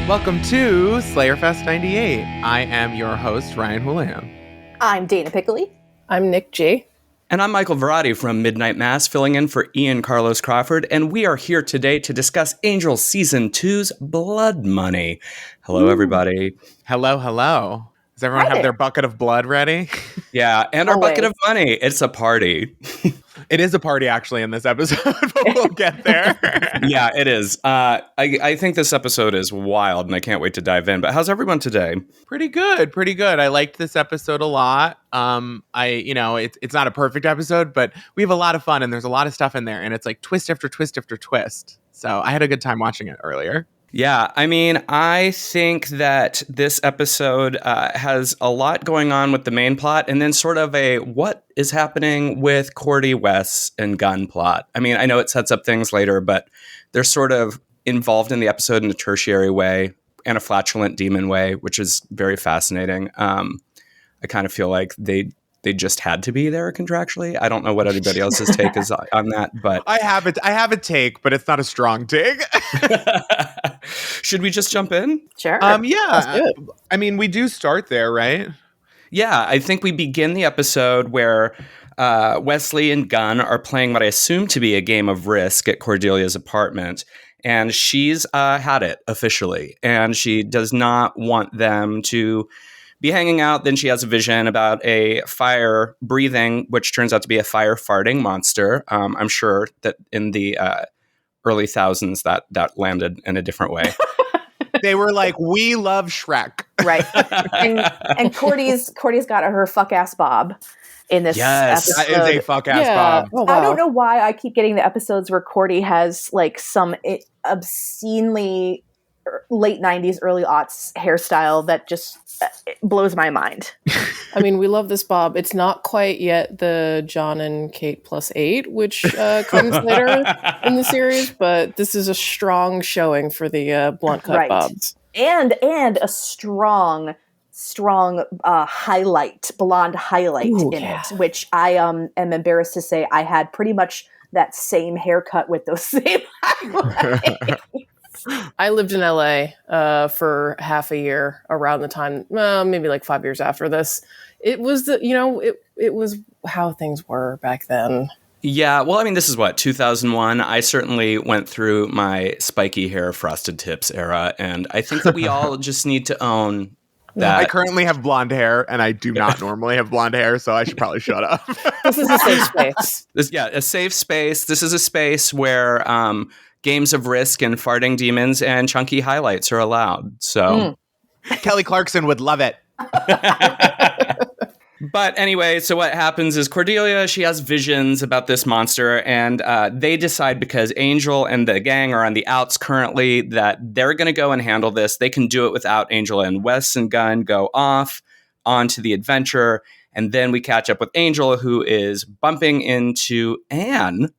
Welcome to Slayerfest 98. I am your host, Ryan Houlihan. I'm Dana Piccoli. I'm Nic G. And I'm Michael Varrati from Midnight Mass, filling in for Ian Carlos Crawford, and we are here today to discuss Angel Season 2's Blood Money. Hello, everybody. Hello. Does everyone have their bucket of blood ready? Yeah, and our bucket of money. It's a party. It is a party, actually, in this episode, but we'll get there. Yeah, it is. I think this episode is wild, and I can't wait to dive in. But how's everyone today? Pretty good. I liked this episode a lot. It's not a perfect episode, but we have a lot of fun, and there's a lot of stuff in there, and it's like twist after twist after twist. So I had a good time watching it earlier. Yeah, I mean, I think that this episode has a lot going on with the main plot and then sort of a what is happening with Cordy, Wes, and Gunn plot. I mean, I know it sets up things later, but they're sort of involved in the episode in a tertiary way and a flatulent demon way, which is very fascinating. I kind of feel like they just had to be there contractually. I don't know what anybody else's take is on that, but I have a take, but it's not a strong take. Should we just jump in? Sure. Yeah. I mean, we do start there, right? Yeah, I think we begin the episode where Wesley and Gunn are playing what I assume to be a game of Risk at Cordelia's apartment. And she's had it officially. And she does not want them to be hanging out. Then she has a vision about a fire breathing, which turns out to be a fire farting monster. I'm sure that in the early thousands that landed in a different way. They were like, we love Shrek. Right. And Cordy's got her fuck ass Bob in this episode. That is a fuck ass Bob. Oh, wow. I don't know why I keep getting the episodes where Cordy has like some obscenely late 90s, early aughts hairstyle that just blows my mind. I mean, we love this Bob. It's not quite yet the John and Kate +8, which comes later in the series, but this is a strong showing for the blunt cut Bobs. And a strong highlight, blonde highlight it, which I am embarrassed to say I had pretty much that same haircut with those same highlights. I lived in LA for half a year around the time, maybe like 5 years after this. It was it was how things were back then. Yeah, well, I mean, this is 2001. I certainly went through my spiky hair, frosted tips era, and I think that we all just need to own that. I currently have blonde hair, and I do not normally have blonde hair, so I should probably shut up. This is a safe space. A safe space. This is a space where games of Risk and farting demons and chunky highlights are allowed. So Kelly Clarkson would love it. But anyway, so what happens is Cordelia, she has visions about this monster, and they decide, because Angel and the gang are on the outs currently, that they're going to go and handle this. They can do it without Angel, and Wes and Gunn go off onto the adventure. And then we catch up with Angel, who is bumping into Anne,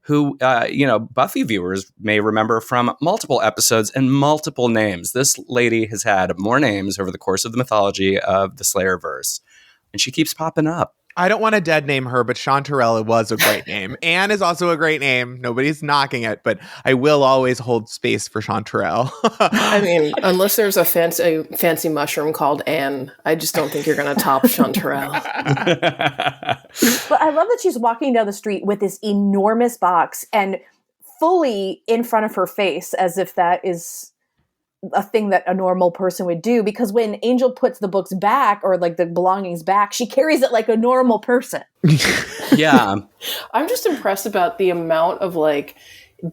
who, Buffy viewers may remember from multiple episodes and multiple names. This lady has had more names over the course of the mythology of the Slayerverse, and she keeps popping up. I don't want to dead name her, but Chanterelle was a great name. Anne is also a great name. Nobody's knocking it, but I will always hold space for Chanterelle. I mean, unless there's a fancy mushroom called Anne, I just don't think you're going to top Chanterelle. But I love that she's walking down the street with this enormous box and fully in front of her face, as if that is a thing that a normal person would do, because when Angel puts the books back or like the belongings back, she carries it like a normal person. Yeah. I'm just impressed about the amount of like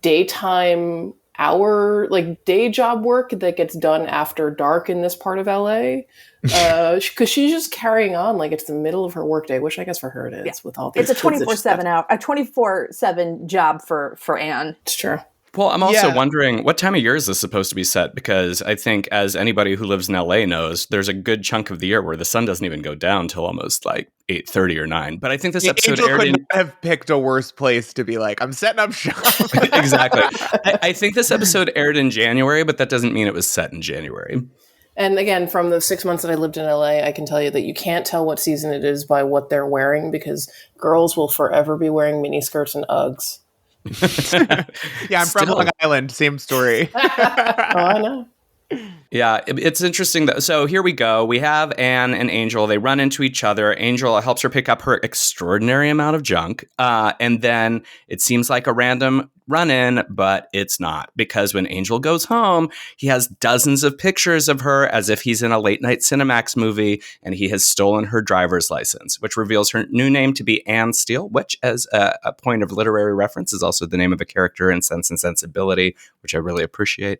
daytime hour, like day job work that gets done after dark in this part of LA. Because she's just carrying on like it's the middle of her workday, which I guess for her it is with all these. It's a 24/7 job for Anne. It's true. Well, I'm also wondering, what time of year is this supposed to be set? Because I think, as anybody who lives in LA knows, there's a good chunk of the year where the sun doesn't even go down till almost like 8:30 or 9. But I think this episode Angel aired couldn't have picked a worse place to be like, I'm setting up shop. Exactly. I think this episode aired in January, but that doesn't mean it was set in January. And again, from the 6 months that I lived in LA, I can tell you that you can't tell what season it is by what they're wearing, because girls will forever be wearing miniskirts and Uggs. Yeah, I'm from Long Island. Same story. Oh, I know. Yeah, it's interesting. So here we go. We have Anne and Angel. They run into each other. Angel helps her pick up her extraordinary amount of junk. And then it seems like a random run-in, but it's not. Because when Angel goes home, he has dozens of pictures of her as if he's in a late-night Cinemax movie, and he has stolen her driver's license, which reveals her new name to be Anne Steele, which, as a point of literary reference, is also the name of a character in Sense and Sensibility, which I really appreciate.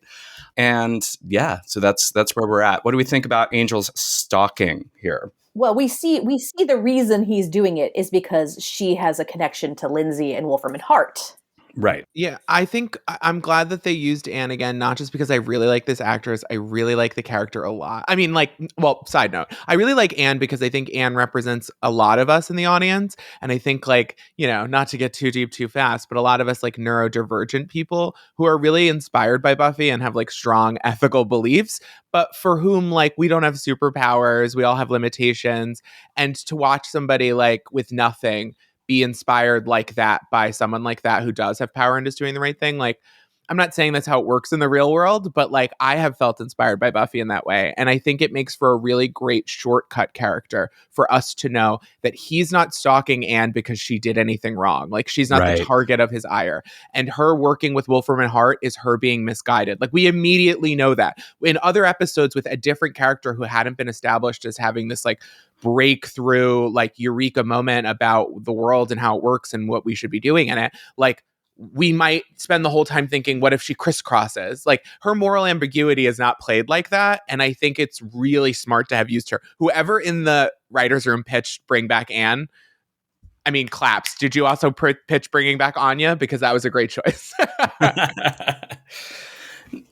And yeah, so that's where we're at. What do we think about Angel's stalking here? Well, we see the reason he's doing it is because she has a connection to Lindsey and Wolfram and Hart. Right. Yeah, I think I'm glad that they used Anne again, not just because I really like this actress. I really like the character a lot. I mean, like, well, side note, I really like Anne because I think Anne represents a lot of us in the audience. And I think, like, you know, not to get too deep too fast, but a lot of us, like, neurodivergent people who are really inspired by Buffy and have, like, strong ethical beliefs, but for whom, like, we don't have superpowers, we all have limitations. And to watch somebody, like, with nothing be inspired like that by someone like that who does have power and is doing the right thing. Like, I'm not saying that's how it works in the real world, but like I have felt inspired by Buffy in that way. And I think it makes for a really great shortcut character for us to know that he's not stalking Anne because she did anything wrong. Like, she's not the target of his ire. And her working with Wolfram and Hart is her being misguided. Like, we immediately know that. In other episodes with a different character who hadn't been established as having this like breakthrough, like eureka moment about the world and how it works and what we should be doing in it, like, we might spend the whole time thinking, what if she crisscrosses? Like, her moral ambiguity is not played like that. And I think it's really smart to have used her. Whoever in the writer's room pitched Bring Back Anne, I mean, claps. Did you also pitch Bringing Back Anya? Because that was a great choice.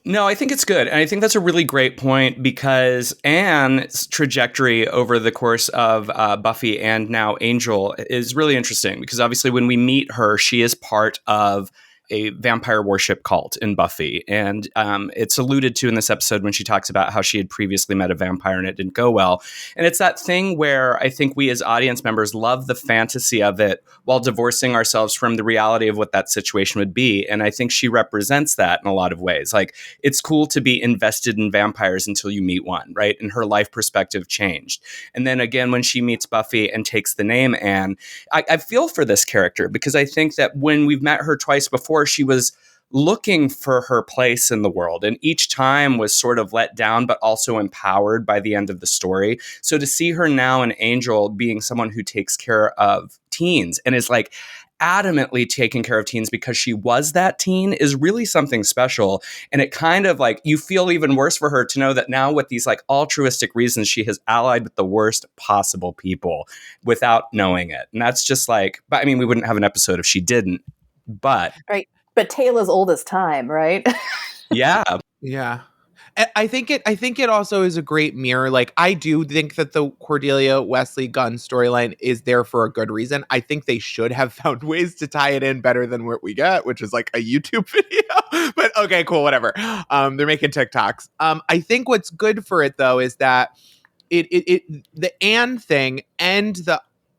No, I think it's good. And I think that's a really great point because Anne's trajectory over the course of Buffy and now Angel is really interesting because obviously when we meet her, she is part of a vampire worship cult in Buffy. And it's alluded to in this episode when she talks about how she had previously met a vampire and it didn't go well. And it's that thing where I think we as audience members love the fantasy of it while divorcing ourselves from the reality of what that situation would be. And I think she represents that in a lot of ways. Like, it's cool to be invested in vampires until you meet one, right? And her life perspective changed. And then again, when she meets Buffy and takes the name Anne, I feel for this character because I think that when we've met her twice before, she was looking for her place in the world. And each time was sort of let down, but also empowered by the end of the story. So to see her now in Angel being someone who takes care of teens and is like adamantly taking care of teens because she was that teen is really something special. And it kind of like, you feel even worse for her to know that now with these like altruistic reasons, she has allied with the worst possible people without knowing it. And that's just like, but I mean, we wouldn't have an episode if she didn't, but. Right. But tale as old as time, right? Yeah. Yeah. I think it also is a great mirror. Like, I do think that the Cordelia Wesley Gunn storyline is there for a good reason. I think they should have found ways to tie it in better than what we get, which is like a YouTube video. But okay, cool, whatever. They're making TikToks. I think what's good for it though is that the Anne thing and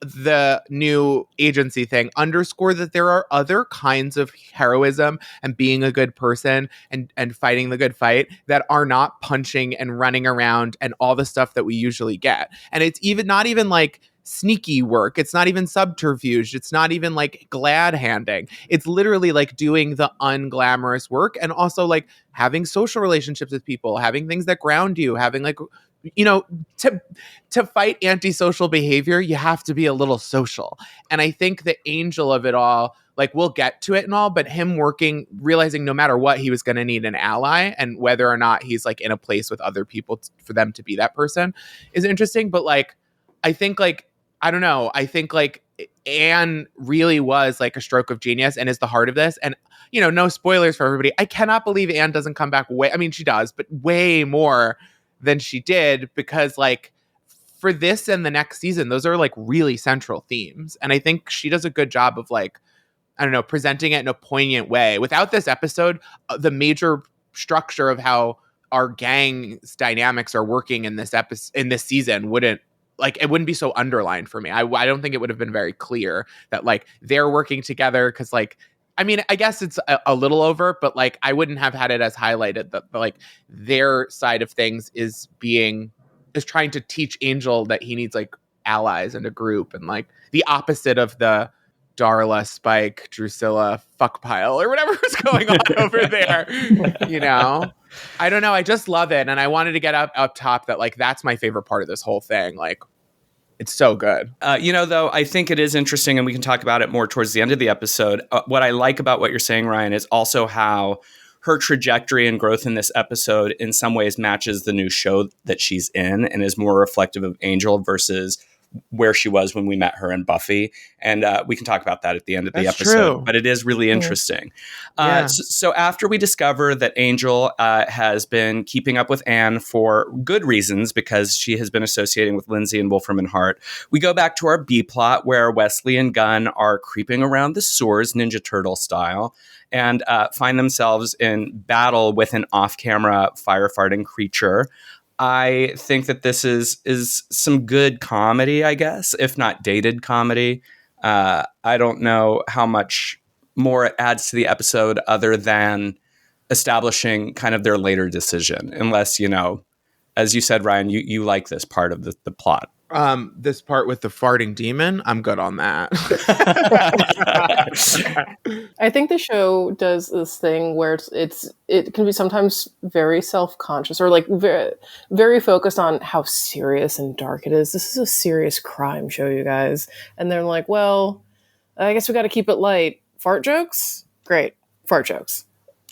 the new agency thing underscore that there are other kinds of heroism and being a good person and fighting the good fight that are not punching and running around and all the stuff that we usually get. And it's even not even like sneaky work. It's not even subterfuge. It's not even like glad handing. It's literally like doing the unglamorous work and also like having social relationships with people, having things that ground you, having like, you know, to fight antisocial behavior, you have to be a little social. And I think the Angel of it all, like, we'll get to it and all, but him working, realizing no matter what, he was going to need an ally, and whether or not he's like in a place with other people for them to be that person is interesting. But like, I think like, I don't know, I think like Anne really was like a stroke of genius and is the heart of this. And, you know, no spoilers for everybody. I cannot believe Anne doesn't come back I mean, she does, but way more than she did, because like for this and the next season, those are like really central themes. And I think she does a good job of like, I don't know, presenting it in a poignant way. Without this episode, the major structure of how our gang's dynamics are working in this season wouldn't be so underlined for me. I don't think it would have been very clear that like they're working together because like I mean, I guess it's a little over, but like I wouldn't have had it as highlighted that like their side of things is trying to teach Angel that he needs like allies and a group, and like the opposite of the Darla, Spike, Drusilla fuck pile or whatever is going on over there. You know, I don't know. I just love it, and I wanted to get up top that like that's my favorite part of this whole thing. Like, it's so good. Though, I think it is interesting, and we can talk about it more towards the end of the episode. What I like about what you're saying, Ryan, is also how her trajectory and growth in this episode in some ways matches the new show that she's in and is more reflective of Angel versus where she was when we met her in Buffy. And we can talk about that at the end of the episode. True. But it is really interesting. Yeah. So after we discover that Angel has been keeping up with Anne for good reasons because she has been associating with Lindsey and Wolfram and Hart, we go back to our B plot where Wesley and Gunn are creeping around the sewers Ninja Turtle style and find themselves in battle with an off-camera fire-farting creature. I think that this is some good comedy, I guess, if not dated comedy. I don't know how much more it adds to the episode other than establishing kind of their later decision, unless, as you said, Ryan, you like this part of the plot. This part with the farting demon, I'm good on that. I think the show does this thing where it can be sometimes very self-conscious or like very, very focused on how serious and dark it is. This is a serious crime show, you guys. And they're like, well, I guess we got to keep it light. Fart jokes? Great. Fart jokes.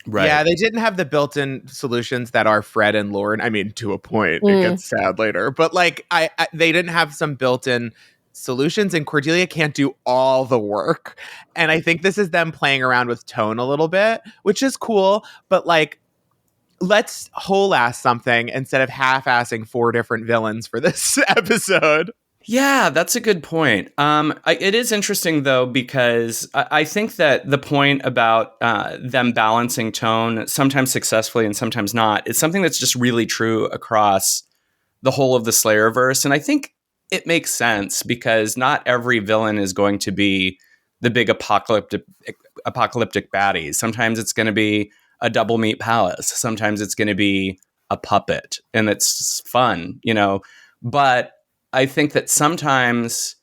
Right. Yeah, they didn't have the built-in solutions that are Fred and Lauren. I mean, to a point, it gets sad later. But like, they didn't have some built-in solutions, and Cordelia can't do all the work. And I think this is them playing around with tone a little bit, which is cool. But like, let's whole-ass something instead of half-assing 4 different villains for this episode. Yeah, that's a good point. It is interesting, though, because I think that the point about them balancing tone, sometimes successfully and sometimes not, is something that's just really true across the whole of the Slayerverse. And I think it makes sense because not every villain is going to be the big apocalyptic baddies. Sometimes it's going to be a double meat palace. Sometimes it's going to be a puppet. And it's fun, But I think that sometimes,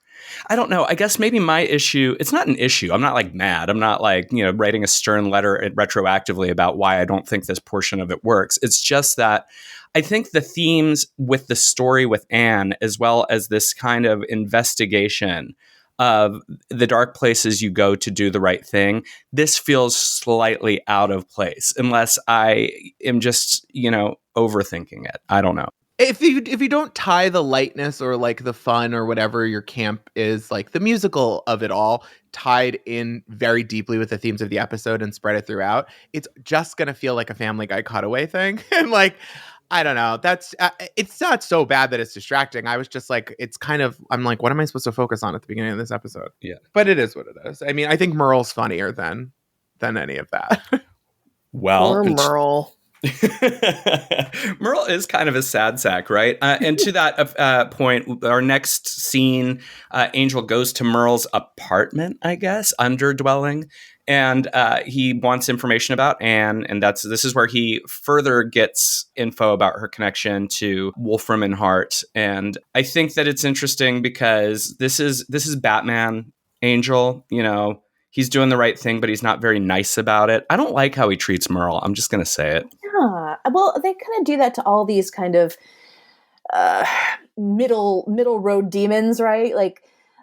I don't know, I guess maybe my issue, it's not an issue. I'm not like mad. I'm not like, writing a stern letter retroactively about why I don't think this portion of it works. It's just that I think the themes with the story with Anne, as well as this kind of investigation of the dark places you go to do the right thing, this feels slightly out of place unless I am just, overthinking it. I don't know. If you don't tie the lightness or like the fun or whatever your camp is, like the musical of it all tied in very deeply with the themes of the episode and spread it throughout, it's just going to feel like a Family Guy cutaway thing. And like, I don't know, that's it's not so bad that it's distracting. I was just like, I'm like, what am I supposed to focus on at the beginning of this episode? Yeah. But it is what it is. I mean, I think Merle's funnier than any of that. Well, Poor Merle. Merle is kind of a sad sack, right? And to that point, our next scene, Angel goes to Merle's apartment, I guess, underdwelling, and he wants information about Anne, and this is where he further gets info about her connection to Wolfram and Hart. And I think that it's interesting because this is Batman Angel, He's doing the right thing, but he's not very nice about it. I don't like how he treats Merle. I'm just going to say it. Yeah. Well, they kind of do that to all these kind of middle road demons, right? Like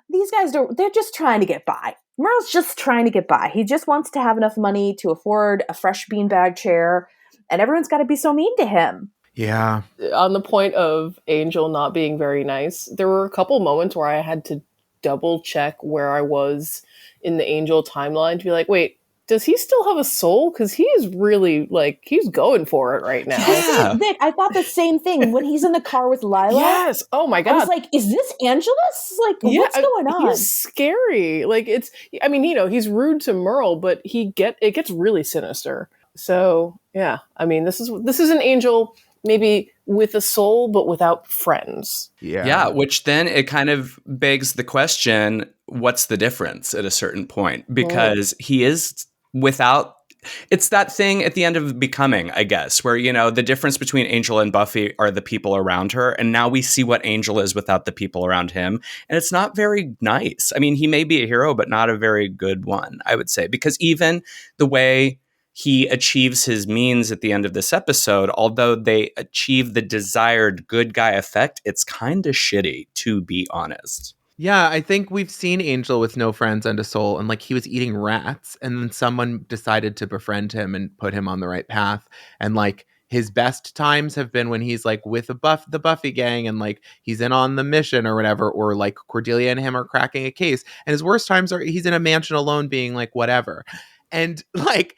these guys they're just trying to get by. Merle's just trying to get by. He just wants to have enough money to afford a fresh beanbag chair, and everyone's got to be so mean to him. Yeah. On the point of Angel not being very nice, there were a couple moments where I had to double check where I was in the Angel timeline to be like, wait, does he still have a soul? Because he is really, he's going for it right now. Yeah. Vic, I thought the same thing when he's in the car with Lilah. Yes. Oh my God. I was like, is this Angelus? Like, what's going on? He's scary. He's rude to Merle, but it gets really sinister. So yeah, I mean, this is an Angel maybe with a soul, but without friends. Yeah, which then it kind of begs the question, what's the difference at a certain point? Because he is without. It's that thing at the end of Becoming, I guess, where, you know, the difference between Angel and Buffy are the people around her. And now we see what Angel is without the people around him. And it's not very nice. I mean, he may be a hero, but not a very good one, I would say, because even the way he achieves his means at the end of this episode, although they achieve the desired good guy effect, it's kind of shitty, to be honest. Yeah, I think we've seen Angel with no friends and a soul, and like he was eating rats, and then someone decided to befriend him and put him on the right path. And like his best times have been when he's like with the Buffy gang, and like he's in on the mission or whatever, or like Cordelia and him are cracking a case. And his worst times are he's in a mansion alone, being like whatever. And like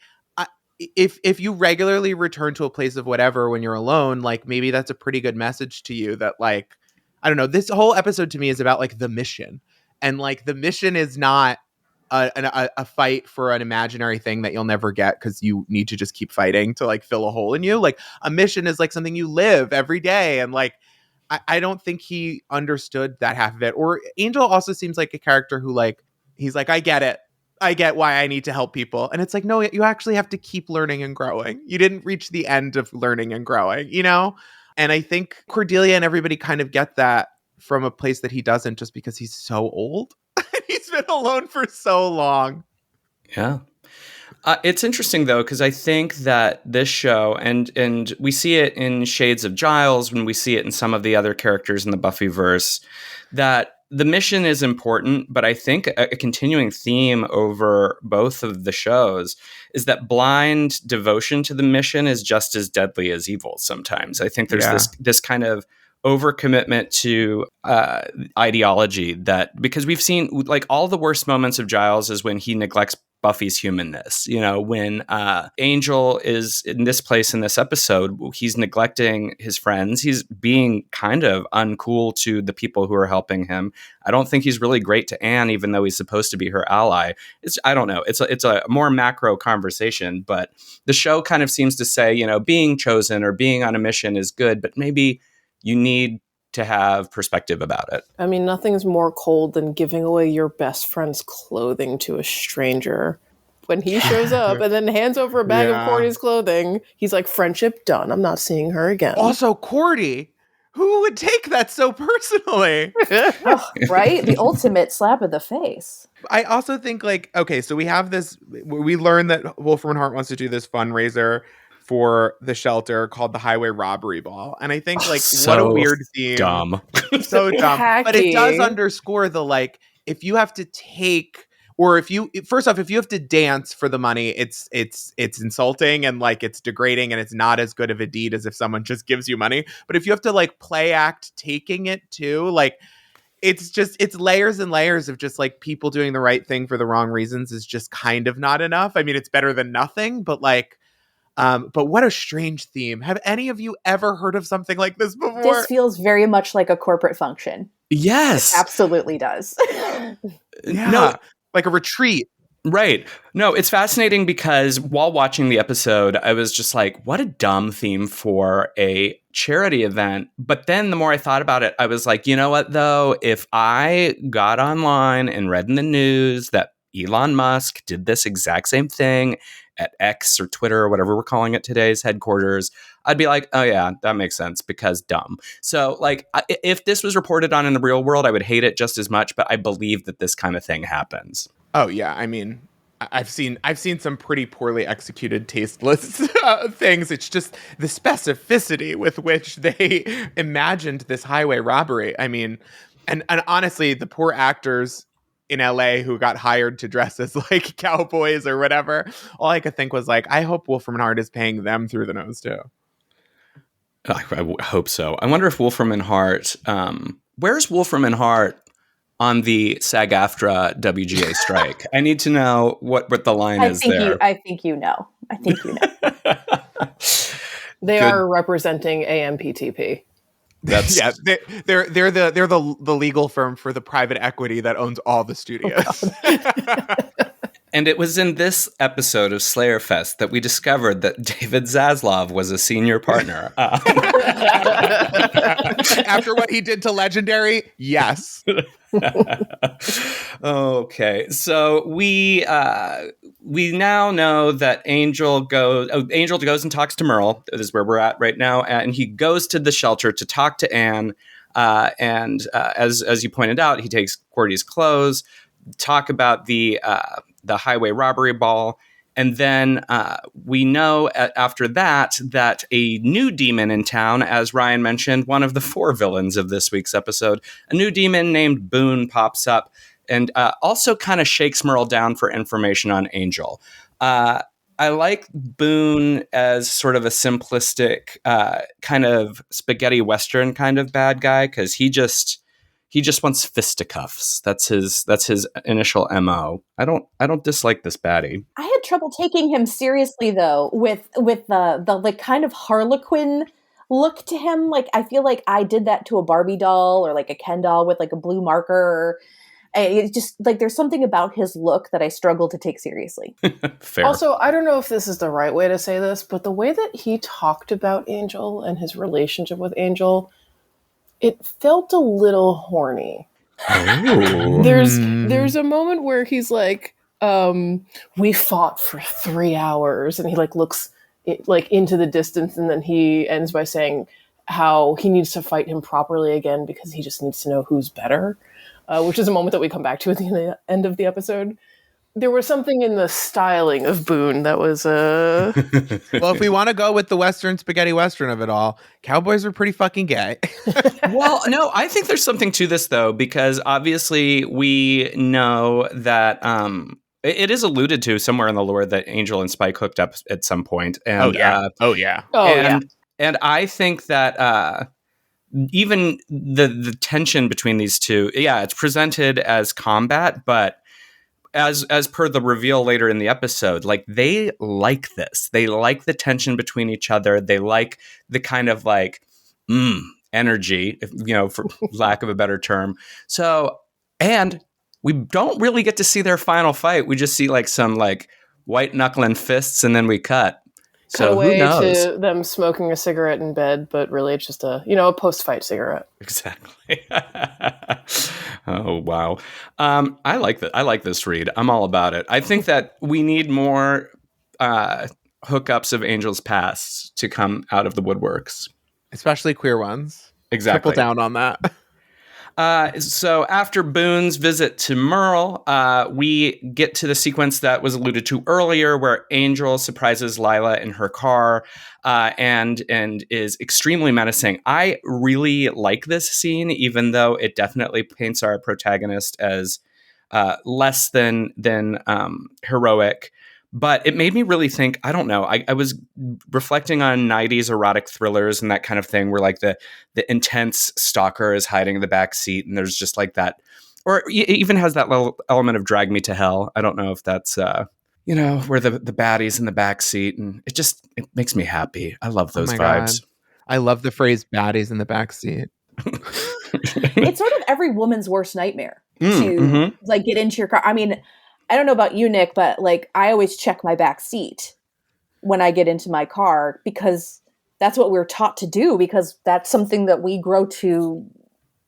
if you regularly return to a place of whatever when you're alone, like maybe that's a pretty good message to you that like. I don't know. This whole episode to me is about like the mission, and like the mission is not a fight for an imaginary thing that you'll never get because you need to just keep fighting to like fill a hole in you. Like a mission is like something you live every day, and like I don't think he understood that half of it. Or Angel also seems like a character who like he's like, I get it. I get why I need to help people. And it's like, no, you actually have to keep learning and growing. You didn't reach the end of learning and growing, you know? And I think Cordelia and everybody kind of get that from a place that he doesn't, just because he's so old. He's been alone for so long. Yeah. It's interesting, though, because I think that this show, and we see it in shades of Giles, when we see it in some of the other characters in the Buffyverse, that the mission is important, but I think a continuing theme over both of the shows is that blind devotion to the mission is just as deadly as evil sometimes. I think there's this kind of overcommitment to ideology that, because we've seen like all the worst moments of Giles is when he neglects Buffy's humanness. You know, when Angel is in this place in this episode, he's neglecting his friends. He's being kind of uncool to the people who are helping him. I don't think he's really great to Anne, even though he's supposed to be her ally. I don't know. It's a more macro conversation, but the show kind of seems to say, you know, being chosen or being on a mission is good, but maybe you need to have perspective about it. I mean, nothing's more cold than giving away your best friend's clothing to a stranger. When he shows up and then hands over a bag of Cordy's clothing, he's like, friendship done. I'm not seeing her again. Also, Cordy, who would take that so personally? Oh, right? The ultimate slap of the face. I also think like, okay, so we have this, we learn that Wolfram and Hart wants to do this fundraiser for the shelter called the Highway Robbery Ball. And I think like what a weird theme. Dumb. So dumb. Hacky. But it does underscore the like, if you have to take, or if you, first off, if you have to dance for the money, it's insulting and like it's degrading and it's not as good of a deed as if someone just gives you money. But if you have to like play act taking it too, like it's layers and layers of just like people doing the right thing for the wrong reasons is just kind of not enough. I mean, it's better than nothing, but like, but what a strange theme. Have any of you ever heard of something like this before? This feels very much like a corporate function. Yes. It absolutely does. Yeah. No, like a retreat. Right. No, it's fascinating because while watching the episode, I was just like, what a dumb theme for a charity event. But then the more I thought about it, I was like, you know what, though? If I got online and read in the news that Elon Musk did this exact same thing at X or Twitter or whatever we're calling it today's headquarters, I'd be like, oh yeah, that makes sense because dumb. So like if this was reported on in the real world, I would hate it just as much, but I believe that this kind of thing happens. Oh yeah, I mean, I've seen some pretty poorly executed, tasteless things. It's just the specificity with which they imagined this highway robbery. I mean, and honestly, the poor actors in LA who got hired to dress as like cowboys or whatever, all I could think was like, I hope Wolfram and Hart is paying them through the nose too. I hope so. I wonder if Wolfram and Hart, where's Wolfram and Hart on the SAG-AFTRA WGA strike? I need to know what the line is there. I think you know. They are representing AMPTP. That's yeah, they're the legal firm for the private equity that owns all the studios. And it was in this episode of Slayerfest that we discovered that David Zaslav was a senior partner. After what he did to Legendary, yes. Okay, so we we now know that Angel goes and talks to Merle. This is where we're at right now. And he goes to the shelter to talk to Anne. As you pointed out, he takes Cordy's clothes, talk about the highway robbery ball. And then we know after that a new demon in town, as Ryan mentioned, one of the 4 villains of this week's episode, a new demon named Boone pops up and also kind of shakes Merle down for information on Angel. I like Boone as sort of a simplistic kind of spaghetti Western kind of bad guy, because he just wants fisticuffs. That's his initial MO. I don't dislike this baddie. I had trouble taking him seriously though, with the like kind of Harlequin look to him. Like I feel like I did that to a Barbie doll or like a Ken doll with like a blue marker. It's just like there's something about his look that I struggle to take seriously. Fair. Also, I don't know if this is the right way to say this, but the way that he talked about Angel and his relationship with Angel, it felt a little horny. Oh. There's a moment where he's like, we fought for 3 hours, and he like looks into the distance, and then he ends by saying how he needs to fight him properly again because he just needs to know who's better, which is a moment that we come back to at the end of the episode. There was something in the styling of Boone that was well, if we want to go with the Western spaghetti Western of it all, cowboys are pretty fucking gay. Well, no, I think there's something to this though, because obviously we know that it is alluded to somewhere in the lore that Angel and Spike hooked up at some point. And, yeah. And I think that even the tension between these two, it's presented as combat, but as per the reveal later in the episode, like they like this. They like the tension between each other. They like the kind of like energy, for lack of a better term. So, and we don't really get to see their final fight. We just see like some like white knuckling fists, and then we cut. So who knows? To them smoking a cigarette in bed, but really it's just a post-fight cigarette. Exactly. Oh wow. I like that. I like this read. I'm all about it. I think that we need more hookups of Angel's past to come out of the woodworks, especially queer ones. Exactly. Triple down on that. So after Boone's visit to Merle, we get to the sequence that was alluded to earlier, where Angel surprises Lilah in her car and is extremely menacing. I really like this scene, even though it definitely paints our protagonist as less than heroic. But it made me really think, I don't know, I was reflecting on 90s erotic thrillers and that kind of thing where like the intense stalker is hiding in the back seat and there's just like that, or it even has that little element of Drag Me to Hell. I don't know if that's, where the baddie's in the back seat, and it makes me happy. I love those vibes. God. I love the phrase baddies in the back seat. It's sort of every woman's worst nightmare to like get into your car. I mean, I don't know about you, Nick, but like I always check my back seat when I get into my car because that's what we're taught to do, because that's something that we grow to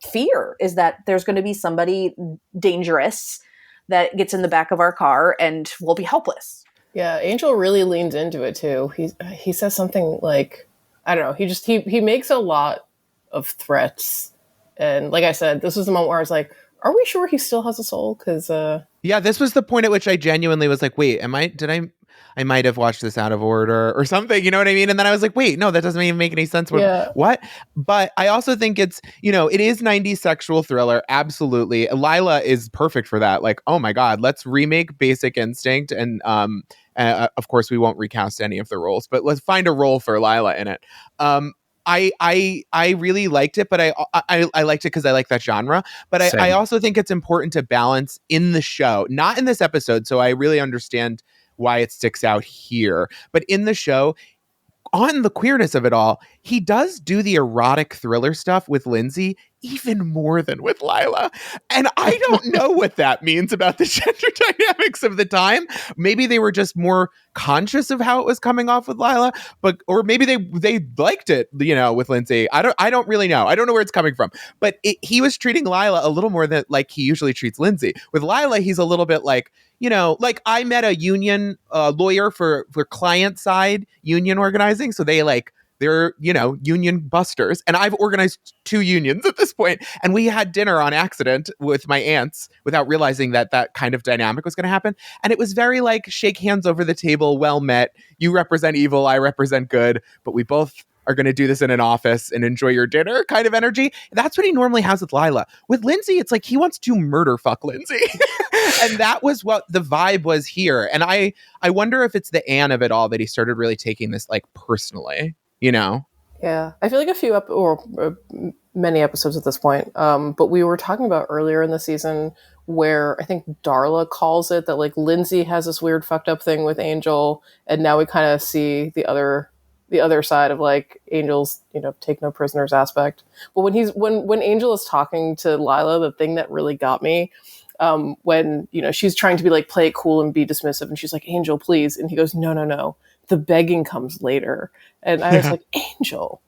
fear, is that there's going to be somebody dangerous that gets in the back of our car and we'll be helpless. Yeah, Angel really leans into it too. He says something like, I don't know, he makes a lot of threats. And like I said, this was the moment where I was like, are we sure he still has a soul? Because yeah, this was the point at which I genuinely was like, wait, I might have watched this out of order or something, you know what I mean? And then I was like, wait, no, that doesn't even make any sense. What? But I also think it's, it is 90s sexual thriller. Absolutely. Lilah is perfect for that. Like, oh my God, let's remake Basic Instinct. And of course, we won't recast any of the roles, but let's find a role for Lilah in it. I really liked it, but I liked it because I like that genre. But I also think it's important to balance in the show, not in this episode. So I really understand why it sticks out here. But in the show, on the queerness of it all, he does do the erotic thriller stuff with Lindsey even more than with Lilah. And I don't know what that means about the gender dynamics of the time. Maybe they were just more conscious of how it was coming off with Lilah, or maybe they liked it, with Lindsey. I don't really know. I don't know where it's coming from. But he was treating Lilah a little more than like he usually treats Lindsey. With Lilah, he's a little bit like, you know, like I met a union lawyer for client side union organizing. So they're, you know, union busters. And I've organized 2 unions at this point. And we had dinner on accident with my aunts without realizing that that kind of dynamic was going to happen. And it was very like shake hands over the table, well met. You represent evil, I represent good, but we both are going to do this in an office and enjoy your dinner kind of energy. That's what he normally has with Lilah. With Lindsey, it's like he wants to murder fuck Lindsey. And that was what the vibe was here. And I wonder if it's the Anne of it all that he started really taking this like personally, you know? Yeah, I feel like many episodes at this point. But we were talking about earlier in the season where I think Darla calls it that like Lindsey has this weird fucked up thing with Angel, and now we kind of see the other side of like Angel's, you know, take no prisoners aspect. But when Angel is talking to Lilah, the thing that really got me, when, you know, she's trying to be like, play it cool and be dismissive. And she's like, Angel, please. And he goes, no. The begging comes later. And I was like, Angel,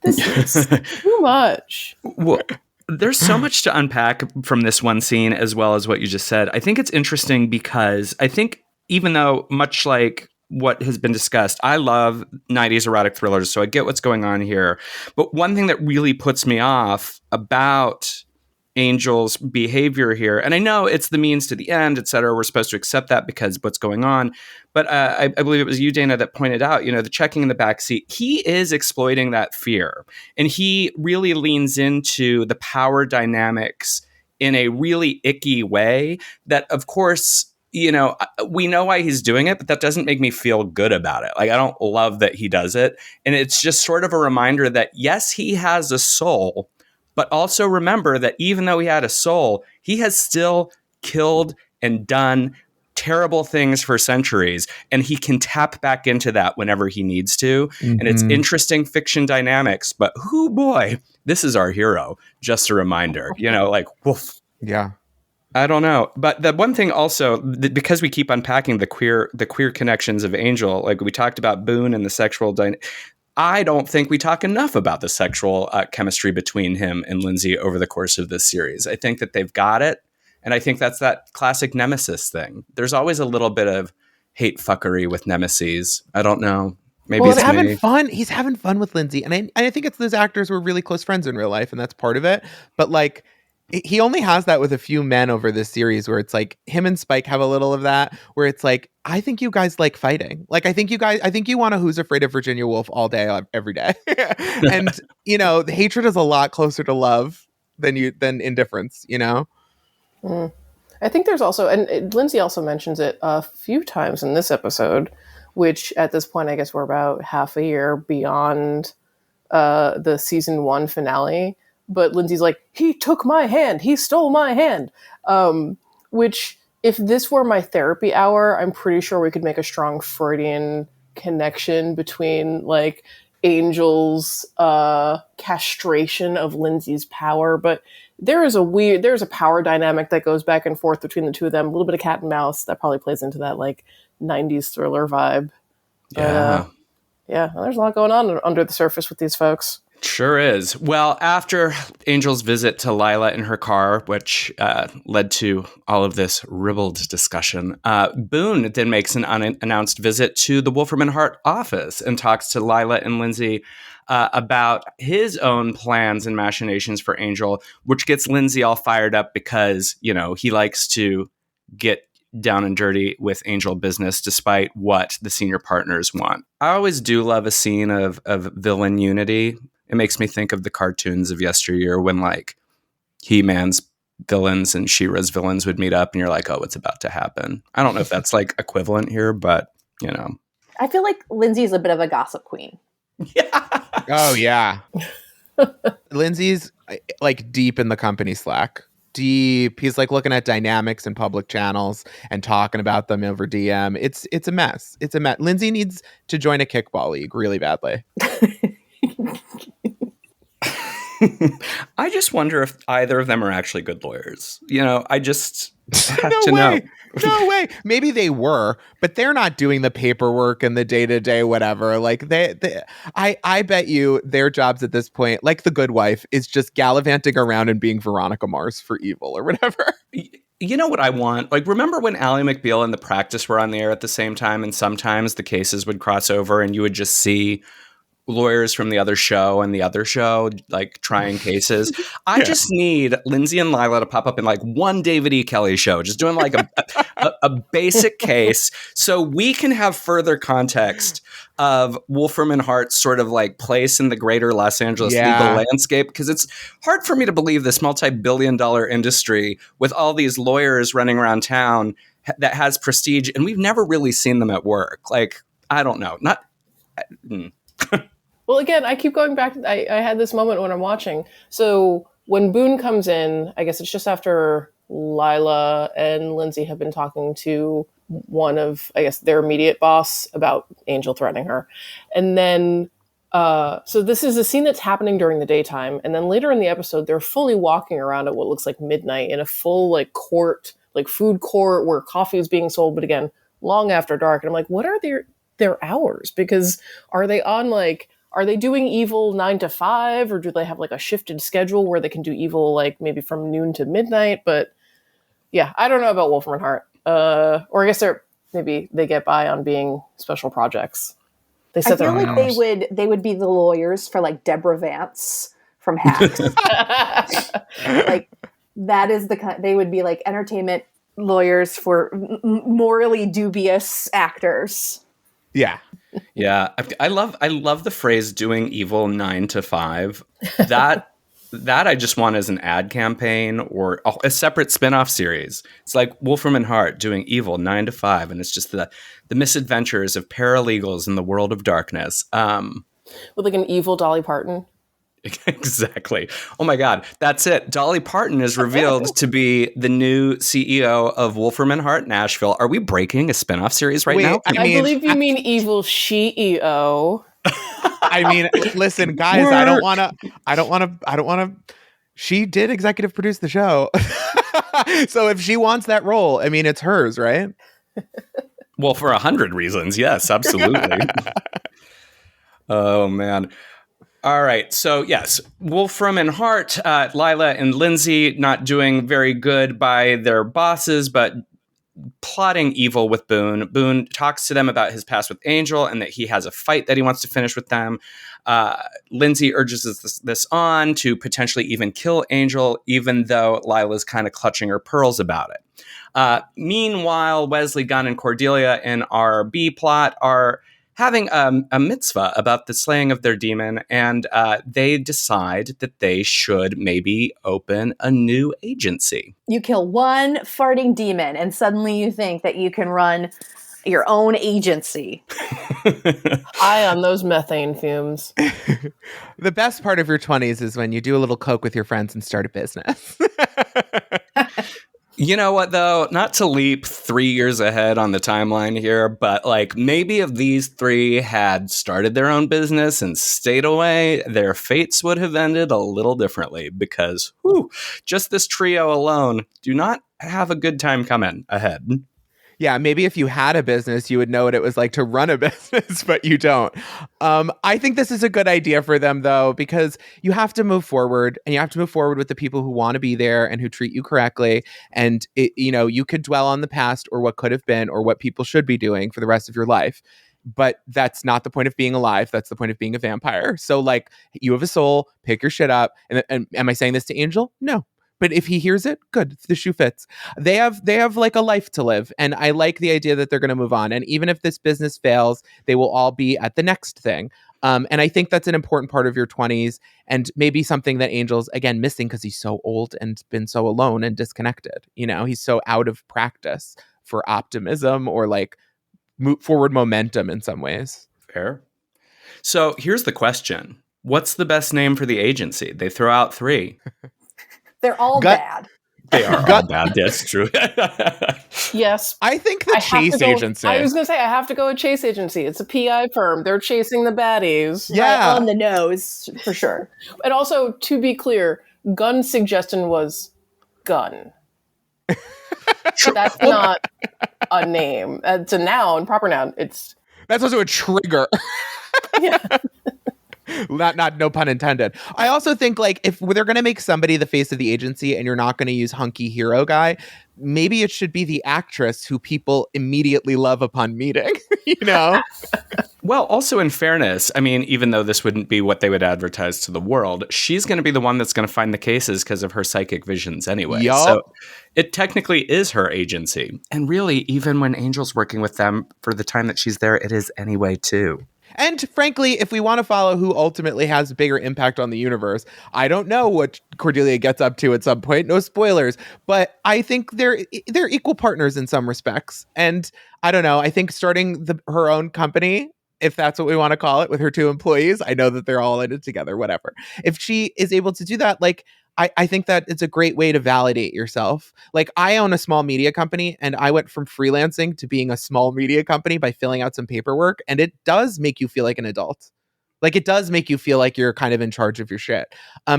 this is too much. Well, there's so much to unpack from this one scene, as well as what you just said. I think it's interesting because I think even though much like what has been discussed, I love 90s erotic thrillers, so I get what's going on here. But one thing that really puts me off about Angel's behavior here, and I know it's the means to the end, et cetera. We're supposed to accept that because of what's going on. But I believe it was you, Dana, that pointed out, you know, the checking in the backseat. He is exploiting that fear. And he really leans into the power dynamics in a really icky way that, of course, you know, we know why he's doing it, but that doesn't make me feel good about it. Like, I don't love that he does it. And it's just sort of a reminder that, yes, he has a soul, but also remember that even though he had a soul, he has still killed and done terrible things for centuries, and he can tap back into that whenever he needs to. Mm-hmm. And it's interesting fiction dynamics, but whoo boy, this is our hero. Just a reminder, you know, like, woof. Yeah. I don't know. But the one thing also, because we keep unpacking the queer connections of Angel, like we talked about Boone and the sexual I don't think we talk enough about the sexual chemistry between him and Lindsey over the course of this series. I think that they've got it. And I think that's that classic nemesis thing. There's always a little bit of hate fuckery with nemesis. I don't know. Maybe well, it's having fun. He's having fun with Lindsey. And I think it's those actors were really close friends in real life, and that's part of it. But like, he only has that with a few men over this series where it's like him and Spike have a little of that, where it's like, I think you guys like fighting. Like, I think you want a Who's Afraid of Virginia Woolf all day, every day. And, you know, the hatred is a lot closer to love than indifference, you know? Mm. I think there's also, and Lindsey also mentions it a few times in this episode, which at this point, I guess we're about half a year beyond the season 1 finale. But Lindsey's like, he took my hand. He stole my hand. Which, if this were my therapy hour, I'm pretty sure we could make a strong Freudian connection between, like, Angel's castration of Lindsey's power. But there's a power dynamic that goes back and forth between the two of them. A little bit of cat and mouse that probably plays into that, like, 90s thriller vibe. Yeah. But, yeah, there's a lot going on under the surface with these folks. Sure is. Well, after Angel's visit to Lilah in her car, which led to all of this ribald discussion, Boone then makes an unannounced visit to the Wolfram and Hart office and talks to Lilah and Lindsey about his own plans and machinations for Angel, which gets Lindsey all fired up because, you know, he likes to get down and dirty with Angel business despite what the senior partners want. I always do love a scene of villain unity. It makes me think of the cartoons of yesteryear when, like, He-Man's villains and She-Ra's villains would meet up and you're like, oh, it's about to happen. I don't know if that's, like, equivalent here, but, you know. I feel like Lindsey's a bit of a gossip queen. Yeah. Oh, yeah. Lindsey's, like, deep in the company Slack. Deep. He's, like, looking at dynamics in public channels and talking about them over DM. It's a mess. It's a mess. Lindsey needs to join a kickball league really badly. I just wonder if either of them are actually good lawyers. You know, I just have no to way. know. No way. Maybe they were, but they're not doing the paperwork and the day-to-day whatever. Like I bet you their jobs at this point, like The Good Wife, is just gallivanting around and being Veronica Mars for evil or whatever. You know what I want? Like, remember when Ally McBeal and The Practice were on the air at the same time, and sometimes the cases would cross over and you would just see lawyers from the other show and the other show, like, trying cases. I just need Lindsey and Lilah to pop up in, like, one David E. Kelly show, just doing, like, a basic case so we can have further context of Wolfram and Hart's sort of, like, place in the greater Los Angeles legal landscape, because it's hard for me to believe this multi-billion-dollar industry with all these lawyers running around town that has prestige, and we've never really seen them at work. Like, I don't know. Well, again, I keep going back. I had this moment when I'm watching. So when Boone comes in, I guess it's just after Lilah and Lindsey have been talking to one of, I guess, their immediate boss about Angel threatening her. And then, so this is a scene that's happening during the daytime. And then later in the episode, they're fully walking around at what looks like midnight in a full, like, court, like, food court where coffee is being sold. But again, long after dark. And I'm like, what are their hours? Because are they doing evil 9 to 5, or do they have, like, a shifted schedule where they can do evil, like, maybe from noon to midnight? But yeah, I don't know about Wolfram and Hart. Or I guess maybe they get by on being special projects. They set I feel their like they would be the lawyers for, like, Deborah Vance from Hacks. Like, that is the kind. They would be like entertainment lawyers for morally dubious actors. Yeah. Yeah, I love the phrase "doing evil 9 to 5." That I just want as an ad campaign or a separate spin-off series. It's like Wolfram and Hart doing evil 9 to 5, and it's just the misadventures of paralegals in the world of darkness. With, like, an evil Dolly Parton. Exactly. Oh my God, that's it. Dolly Parton is revealed to be the new CEO of Wolfram and Hart Nashville. Are we breaking a spin-off series now? I believe you mean evil CEO. I mean, listen, guys, I don't want to. She did executive produce the show. So if she wants that role, I mean, it's hers, right? Well, for 100 reasons. Yes, absolutely. Oh, man. All right. So, yes, Wolfram and Hart, Lilah and Lindsey not doing very good by their bosses, but plotting evil with Boone. Boone talks to them about his past with Angel and that he has a fight that he wants to finish with them. Lindsey urges this on to potentially even kill Angel, even though Lilah's kind of clutching her pearls about it. Meanwhile, Wesley, Gunn, and Cordelia in our B plot are having a mitzvah about the slaying of their demon, and they decide that they should maybe open a new agency. You kill one farting demon, and suddenly you think that you can run your own agency. High on those methane fumes. The best part of your 20s is when you do a little coke with your friends and start a business. You know what, though? Not to leap 3 years ahead on the timeline here, but like maybe if these three had started their own business and stayed away, their fates would have ended a little differently because just this trio alone do not have a good time coming ahead. Yeah, maybe if you had a business, you would know what it was like to run a business, but you don't. I think this is a good idea for them, though, because you have to move forward, and you have to move forward with the people who want to be there and who treat you correctly. And, you could dwell on the past or what could have been or what people should be doing for the rest of your life. But that's not the point of being alive. That's the point of being a vampire. So, like, you have a soul, pick your shit up. And am I saying this to Angel? No. But if he hears it, good. The shoe fits. They have like a life to live. And I like the idea that they're going to move on. And even if this business fails, they will all be at the next thing. And I think that's an important part of your 20s and maybe something that Angel's, again, missing because he's so old and been so alone and disconnected. He's so out of practice for optimism or like forward momentum in some ways. Fair. So here's the question. What's the best name for the agency? They throw out 3. They're all bad. They are all bad. That's true. Yes. I think the Chase Agency. I was going to say, I have to go with Chase Agency. It's a PI firm. They're chasing the baddies. Yeah. Right on the nose, for sure. And also, to be clear, Gunn's suggestion was gun. That's not a name. It's a noun, proper noun. That's also a trigger. Yeah. No pun intended. I also think like if they're going to make somebody the face of the agency and you're not going to use hunky hero guy, maybe it should be the actress who people immediately love upon meeting, you know? Well, also in fairness, I mean, even though this wouldn't be what they would advertise to the world, she's going to be the one that's going to find the cases because of her psychic visions anyway. Yup. So it technically is her agency. And really, even when Angel's working with them for the time that she's there, it is anyway, too. And frankly, if we want to follow who ultimately has a bigger impact on the universe, I don't know what Cordelia gets up to at some point. No spoilers, but I think they're equal partners in some respects. And I don't know. I think starting her own company, if that's what we want to call it, with her 2 employees, I know that they're all in it together, whatever. If she is able to do that, like, I think that it's a great way to validate yourself. Like, I own a small media company, and I went from freelancing to being a small media company by filling out some paperwork. And it does make you feel like an adult. Like, it does make you feel like you're kind of in charge of your shit.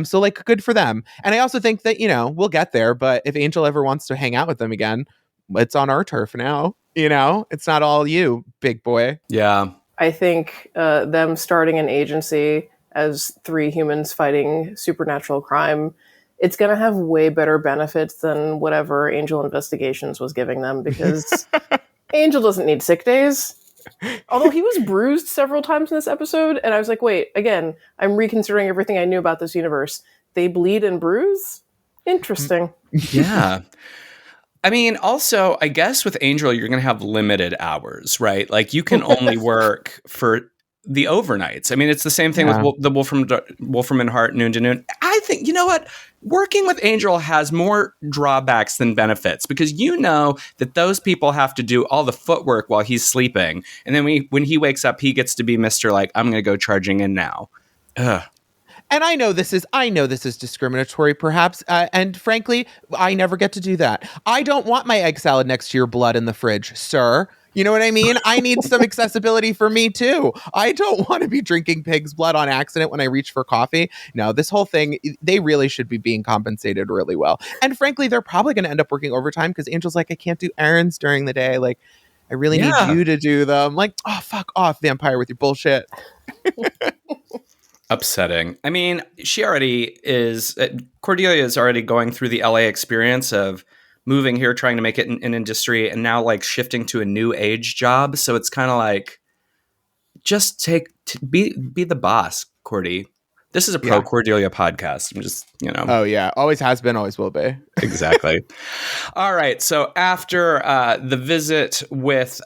So like, good for them. And I also think that, you know, we'll get there, but if Angel ever wants to hang out with them again, it's on our turf now. You know, it's not all you, big boy. Yeah. I think them starting an agency as 3 humans fighting supernatural crime, it's going to have way better benefits than whatever Angel Investigations was giving them, because Angel doesn't need sick days. Although he was bruised several times in this episode, and I was like, wait, again, I'm reconsidering everything I knew about this universe. They bleed and bruise? Interesting. Yeah. I mean, also, I guess with Angel, you're going to have limited hours, right? Like, you can only work for the overnights. I mean, it's the same thing with the Wolfram and Hart, noon to noon. I think, you know what? Working with Angel has more drawbacks than benefits, because you know that those people have to do all the footwork while he's sleeping. And then when he wakes up, he gets to be Mr. Like, I'm going to go charging in now. Ugh. And I know this is discriminatory, perhaps. And frankly, I never get to do that. I don't want my egg salad next to your blood in the fridge, sir. You know what I mean? I need some accessibility for me, too. I don't want to be drinking pig's blood on accident when I reach for coffee. No, this whole thing, they really should be being compensated really well. And frankly, they're probably going to end up working overtime, because Angel's like, I can't do errands during the day. Like, I really need you to do them. Like, oh, fuck off, vampire, with your bullshit. Upsetting. I mean, she already is, Cordelia is already going through the LA experience of moving here, trying to make it an industry, and now like shifting to a new age job. So it's kind of like, just be the boss, Cordy. This is a pro Cordelia podcast. I'm just, you know. Oh yeah. Always has been, always will be. Exactly. All right. So after the visit with,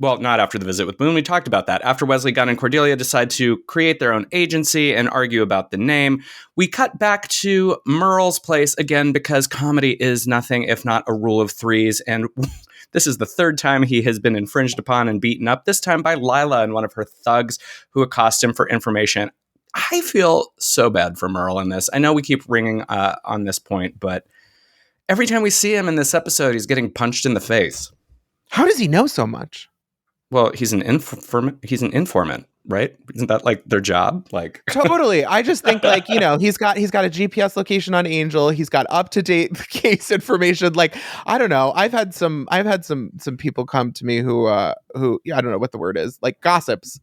well, not after the visit with Boone, we talked about that. After Wesley Gunn and Cordelia decide to create their own agency and argue about the name, we cut back to Merle's place again, because comedy is nothing if not a rule of 3s. And this is the 3rd time he has been infringed upon and beaten up, this time by Lilah and one of her thugs who accost him for information. I feel so bad for Merle in this. I know we keep ringing on this point, but every time we see him in this episode, he's getting punched in the face. How does he know so much? Well, he's an informant, right? Isn't that like their job? Like, totally. I just think, like, you know, he's got a GPS location on Angel. He's got up-to-date case information. Like, I don't know. I've had some people come to me who I don't know what the word is, like gossips.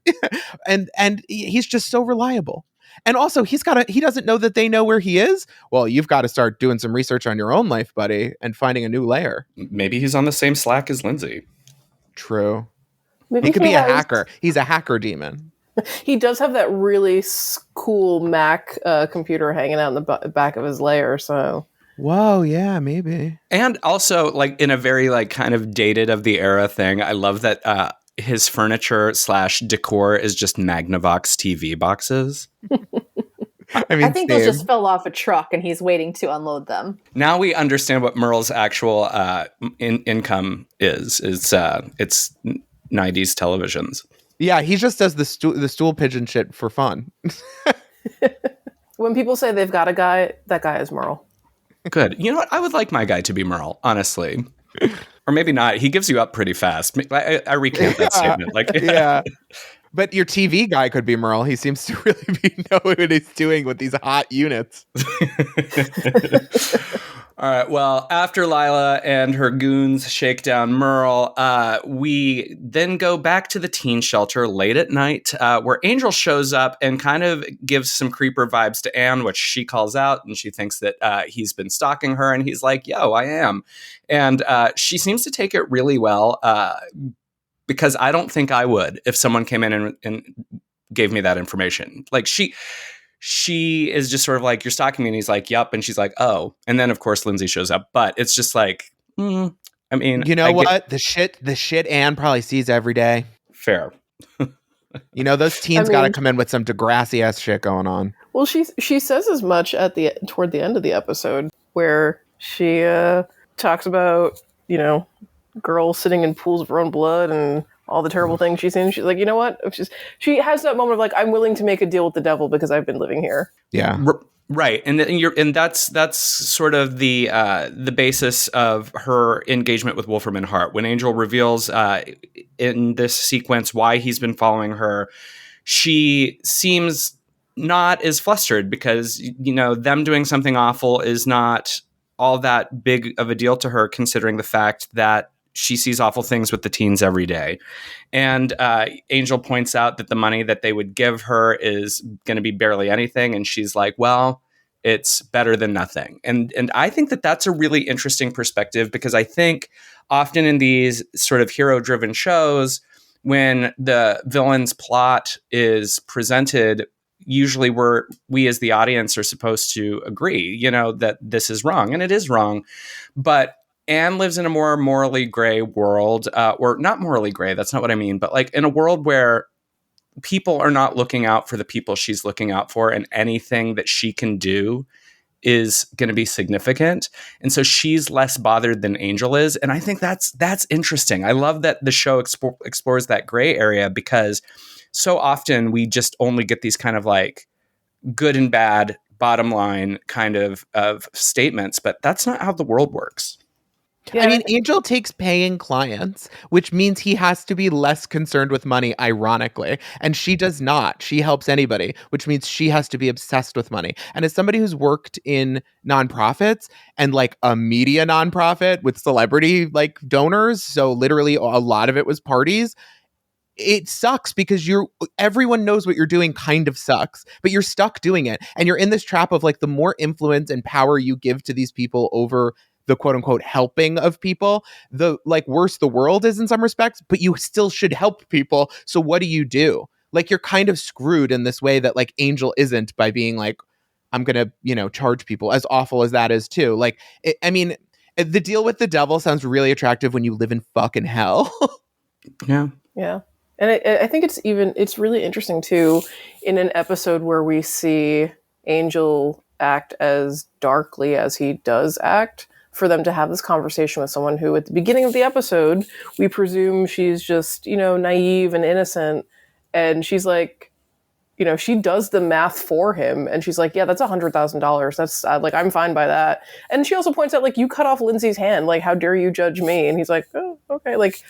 and he's just so reliable. And also, he doesn't know that they know where he is. Well, you've got to start doing some research on your own life, buddy, and finding a new layer. Maybe he's on the same Slack as Lindsey. True. Maybe he could be a hacker. He's a hacker demon. He does have that really cool Mac computer hanging out in the back of his lair, so... Whoa, yeah, maybe. And also, like, in a very, like, kind of dated of the era thing, I love that his furniture / decor is just Magnavox TV boxes. I think those just fell off a truck and he's waiting to unload them. Now we understand what Merle's actual income is. It's 90s televisions. Yeah, he just does the stool pigeon shit for fun. When people say they've got a guy, that guy is Merle. Good. You know what? I would like my guy to be Merle, honestly. Or maybe not. He gives you up pretty fast. I recant that statement. Like, yeah. But your TV guy could be Merle. He seems to really know what he's doing with these hot units. All right. Well, after Lilah and her goons shake down Merle, we then go back to the teen shelter late at night, where Angel shows up and kind of gives some creeper vibes to Anne, which she calls out, and she thinks that he's been stalking her, and he's like, "Yo, I am," and she seems to take it really well, because I don't think I would if someone came in and gave me that information. Like she is just sort of like, "You're stalking me," and he's like, "Yup," and she's like, "Oh," and then of course Lindsey shows up, but it's just like, I mean, You know what? The shit Anne probably sees every day. Fair. You know, those teens got to come in with some Degrassi ass shit going on. Well, she says as much toward the end of the episode, where she talks about, girls sitting in pools of her own blood and all the terrible things she's seen. She's like, you know what? She has that moment of like, I'm willing to make a deal with the devil because I've been living here. Yeah. Right, and that's sort of the basis of her engagement with Wolfram and Hart. When Angel reveals in this sequence why he's been following her, she seems not as flustered because them doing something awful is not all that big of a deal to her, considering the fact that she sees awful things with the teens every day. And Angel points out that the money that they would give her is going to be barely anything. And she's like, well, it's better than nothing. And I think that that's a really interesting perspective, because I think often in these sort of hero-driven shows, when the villain's plot is presented, usually we as the audience are supposed to agree, that this is wrong. And it is wrong. But Anne lives in a more morally gray world, or not morally gray, that's not what I mean, but like in a world where people are not looking out for the people she's looking out for, and anything that she can do is going to be significant. And so she's less bothered than Angel is. And I think that's interesting. I love that the show explores that gray area, because so often we just only get these kind of like good and bad, bottom line kind of statements, but that's not how the world works. Yeah. I mean, Angel takes paying clients, which means he has to be less concerned with money, ironically. And she does not. She helps anybody, which means she has to be obsessed with money. And as somebody who's worked in nonprofits and like a media nonprofit with celebrity like donors, so literally a lot of it was parties, it sucks because everyone knows what you're doing kind of sucks, but you're stuck doing it. And you're in this trap of like, the more influence and power you give to these people over the quote unquote helping of people, the like worse the world is in some respects, but you still should help people. So what do? Like, you're kind of screwed in this way that like Angel isn't, by being like, I'm going to, charge people, as awful as that is too. Like, the deal with the devil sounds really attractive when you live in fucking hell. Yeah. Yeah. And I think it's really interesting too, in an episode where we see Angel act as darkly as he does act, for them to have this conversation with someone who at the beginning of the episode, we presume she's just, naive and innocent. And she's like, she does the math for him. And she's like, yeah, that's $100,000. That's like, I'm fine by that. And she also points out, like, you cut off Lindsey's hand. Like, how dare you judge me? And he's like, oh, okay. Like,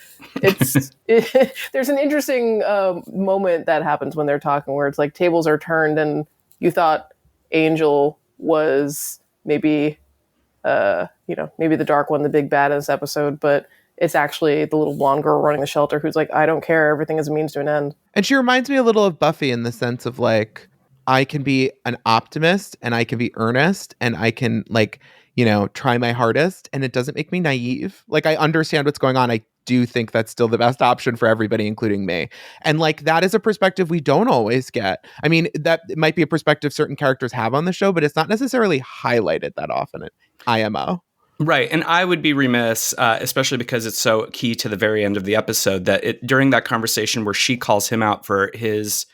there's an interesting moment that happens when they're talking, where it's like tables are turned, and you thought Angel was maybe the dark one, the big bad in this episode, but it's actually the little blonde girl running the shelter who's like, I don't care, everything is a means to an end. And she reminds me a little of Buffy in the sense of like, I can be an optimist and I can be earnest and I can like, try my hardest, and it doesn't make me naive. Like, I understand what's going on. I do think that's still the best option for everybody, including me. And like, that is a perspective we don't always get. I mean, that might be a perspective certain characters have on the show, but it's not necessarily highlighted that often at IMO. Right. And I would be remiss, especially because it's so key to the very end of the episode, that during that conversation where she calls him out for his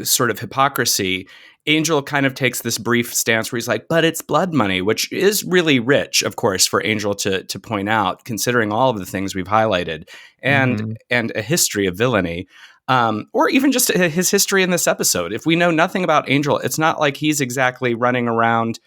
sort of hypocrisy, Angel kind of takes this brief stance where he's like, but it's blood money, which is really rich, of course, for Angel to point out, considering all of the things we've highlighted and a history of villainy. Or even just his history in this episode. If we know nothing about Angel, it's not like he's exactly running around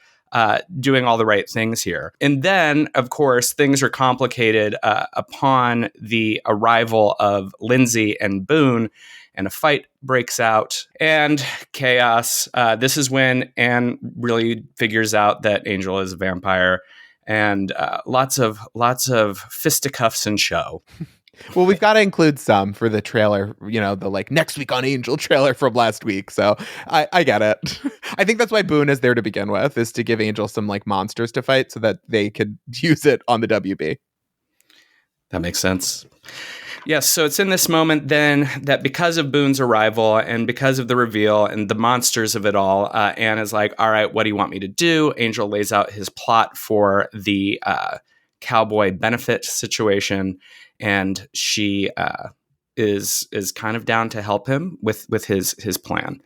doing all the right things here. And then, of course, things are complicated upon the arrival of Lindsey and Boone, and a fight breaks out and chaos. This is when Anne really figures out that Angel is a vampire, and lots of fisticuffs and show. Well, we've got to include some for the trailer, the like next week on Angel trailer from last week. So I get it. I think that's why Boone is there to begin with, is to give Angel some like monsters to fight so that they could use it on the WB. That makes sense. Yes, so it's in this moment then that because of Boone's arrival and because of the reveal and the monsters of it all, Anne is like, all right, what do you want me to do? Angel lays out his plot for the cowboy benefit situation, and she is kind of down to help him with his plan.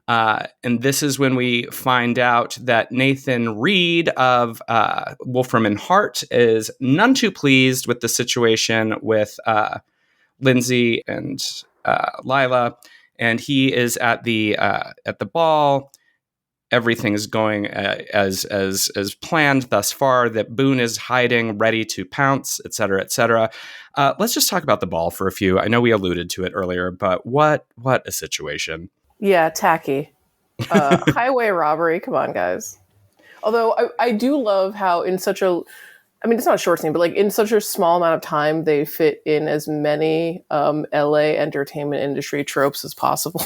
And this is when we find out that Nathan Reed of Wolfram and Hart is none too pleased with the situation with Lindsey and Lilah, and he is at the ball. Everything's going as planned thus far. That Boone is hiding, ready to pounce, et cetera, et cetera. Let's just talk about the ball for a few. I know we alluded to it earlier, but what a situation. Yeah, tacky. Highway robbery. Come on, guys. Although I do love how in such a, I mean, it's not a short scene, but like in such a small amount of time, they fit in as many LA entertainment industry tropes as possible.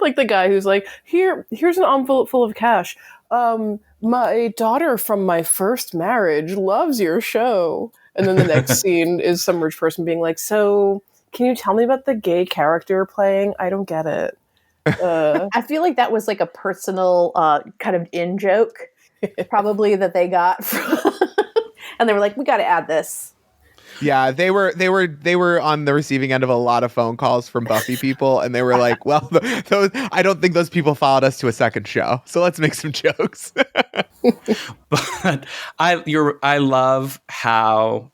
Like the guy who's like, here's an envelope full of cash. My daughter from my first marriage loves your show. And then the next scene is some rich person being like, so can you tell me about the gay character playing? I don't get it. I feel like that was like a personal kind of in joke, probably, that they got from, and they were like, "We got to add this." Yeah, they were on the receiving end of a lot of phone calls from Buffy people, and they were like, "Well, those I don't think those people followed us to a second show, so let's make some jokes." But I love how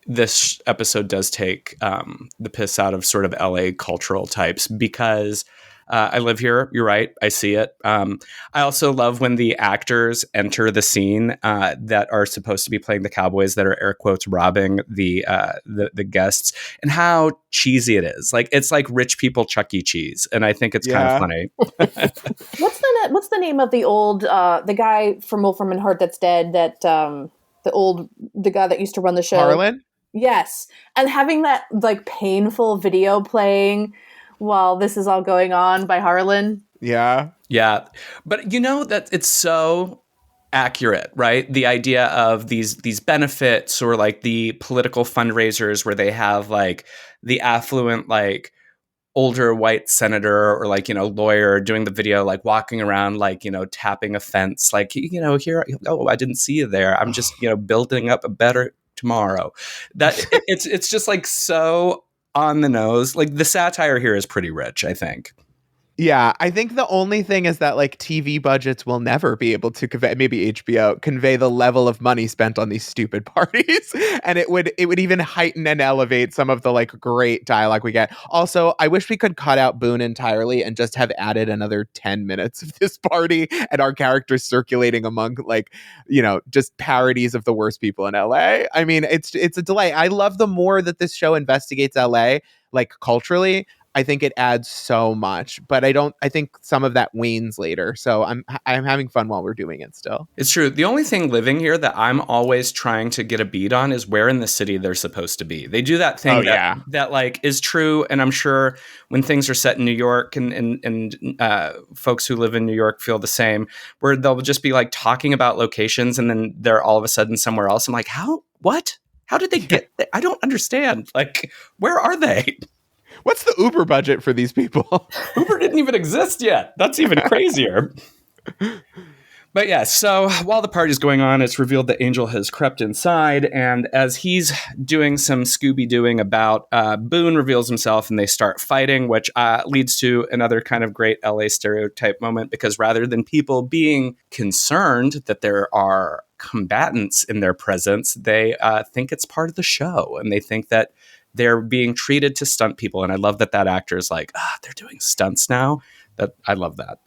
this episode does take the piss out of sort of LA cultural types, because I live here. You're right. I see it. I also love when the actors enter the scene that are supposed to be playing the cowboys that are air quotes robbing the guests, and how cheesy it is. Like, it's like rich people Chuck E. Cheese, and I think it's kind of funny. What's the name of the old the guy from Wolfram and Hart that's dead? That the guy that used to run the show, Harlan? Yes, and having that like painful video playing while this is all going on by Harlan. Yeah. But you know that it's so accurate, right? The idea of these benefits, or like the political fundraisers where they have like the affluent, like older white senator or like, lawyer doing the video, like walking around, like, tapping a fence, like, here, oh, I didn't see you there. I'm just, building up a better tomorrow. That it's just like so on the nose. Like, the satire here is pretty rich, I think. Yeah, I think the only thing is that like TV budgets will never be able to convey, maybe HBO, convey the level of money spent on these stupid parties. And it would even heighten and elevate some of the like great dialogue we get. Also, I wish we could cut out Boone entirely and just have added another 10 minutes of this party and our characters circulating among like, just parodies of the worst people in LA. I mean, it's a delight. I love the more that this show investigates LA, like culturally. I think it adds so much, but I think some of that wanes later. So I'm having fun while we're doing it still. It's true. The only thing living here that I'm always trying to get a beat on is where in the city they're supposed to be. They do that thing that like is true. And I'm sure when things are set in New York and folks who live in New York feel the same, where they'll just be like talking about locations and then they're all of a sudden somewhere else. I'm like, what? How did they get there? I don't understand. Like, where are they? What's the Uber budget for these people? Uber didn't even exist yet. That's even crazier. But yeah, so while the party's going on, it's revealed that Angel has crept inside. And as he's doing some Scooby-Dooing about, Boone reveals himself and they start fighting, which leads to another kind of great LA stereotype moment, because rather than people being concerned that there are combatants in their presence, they think it's part of the show. And they think that they're being treated to stunt people. And I love that actor is like, they're doing stunts now. I love that.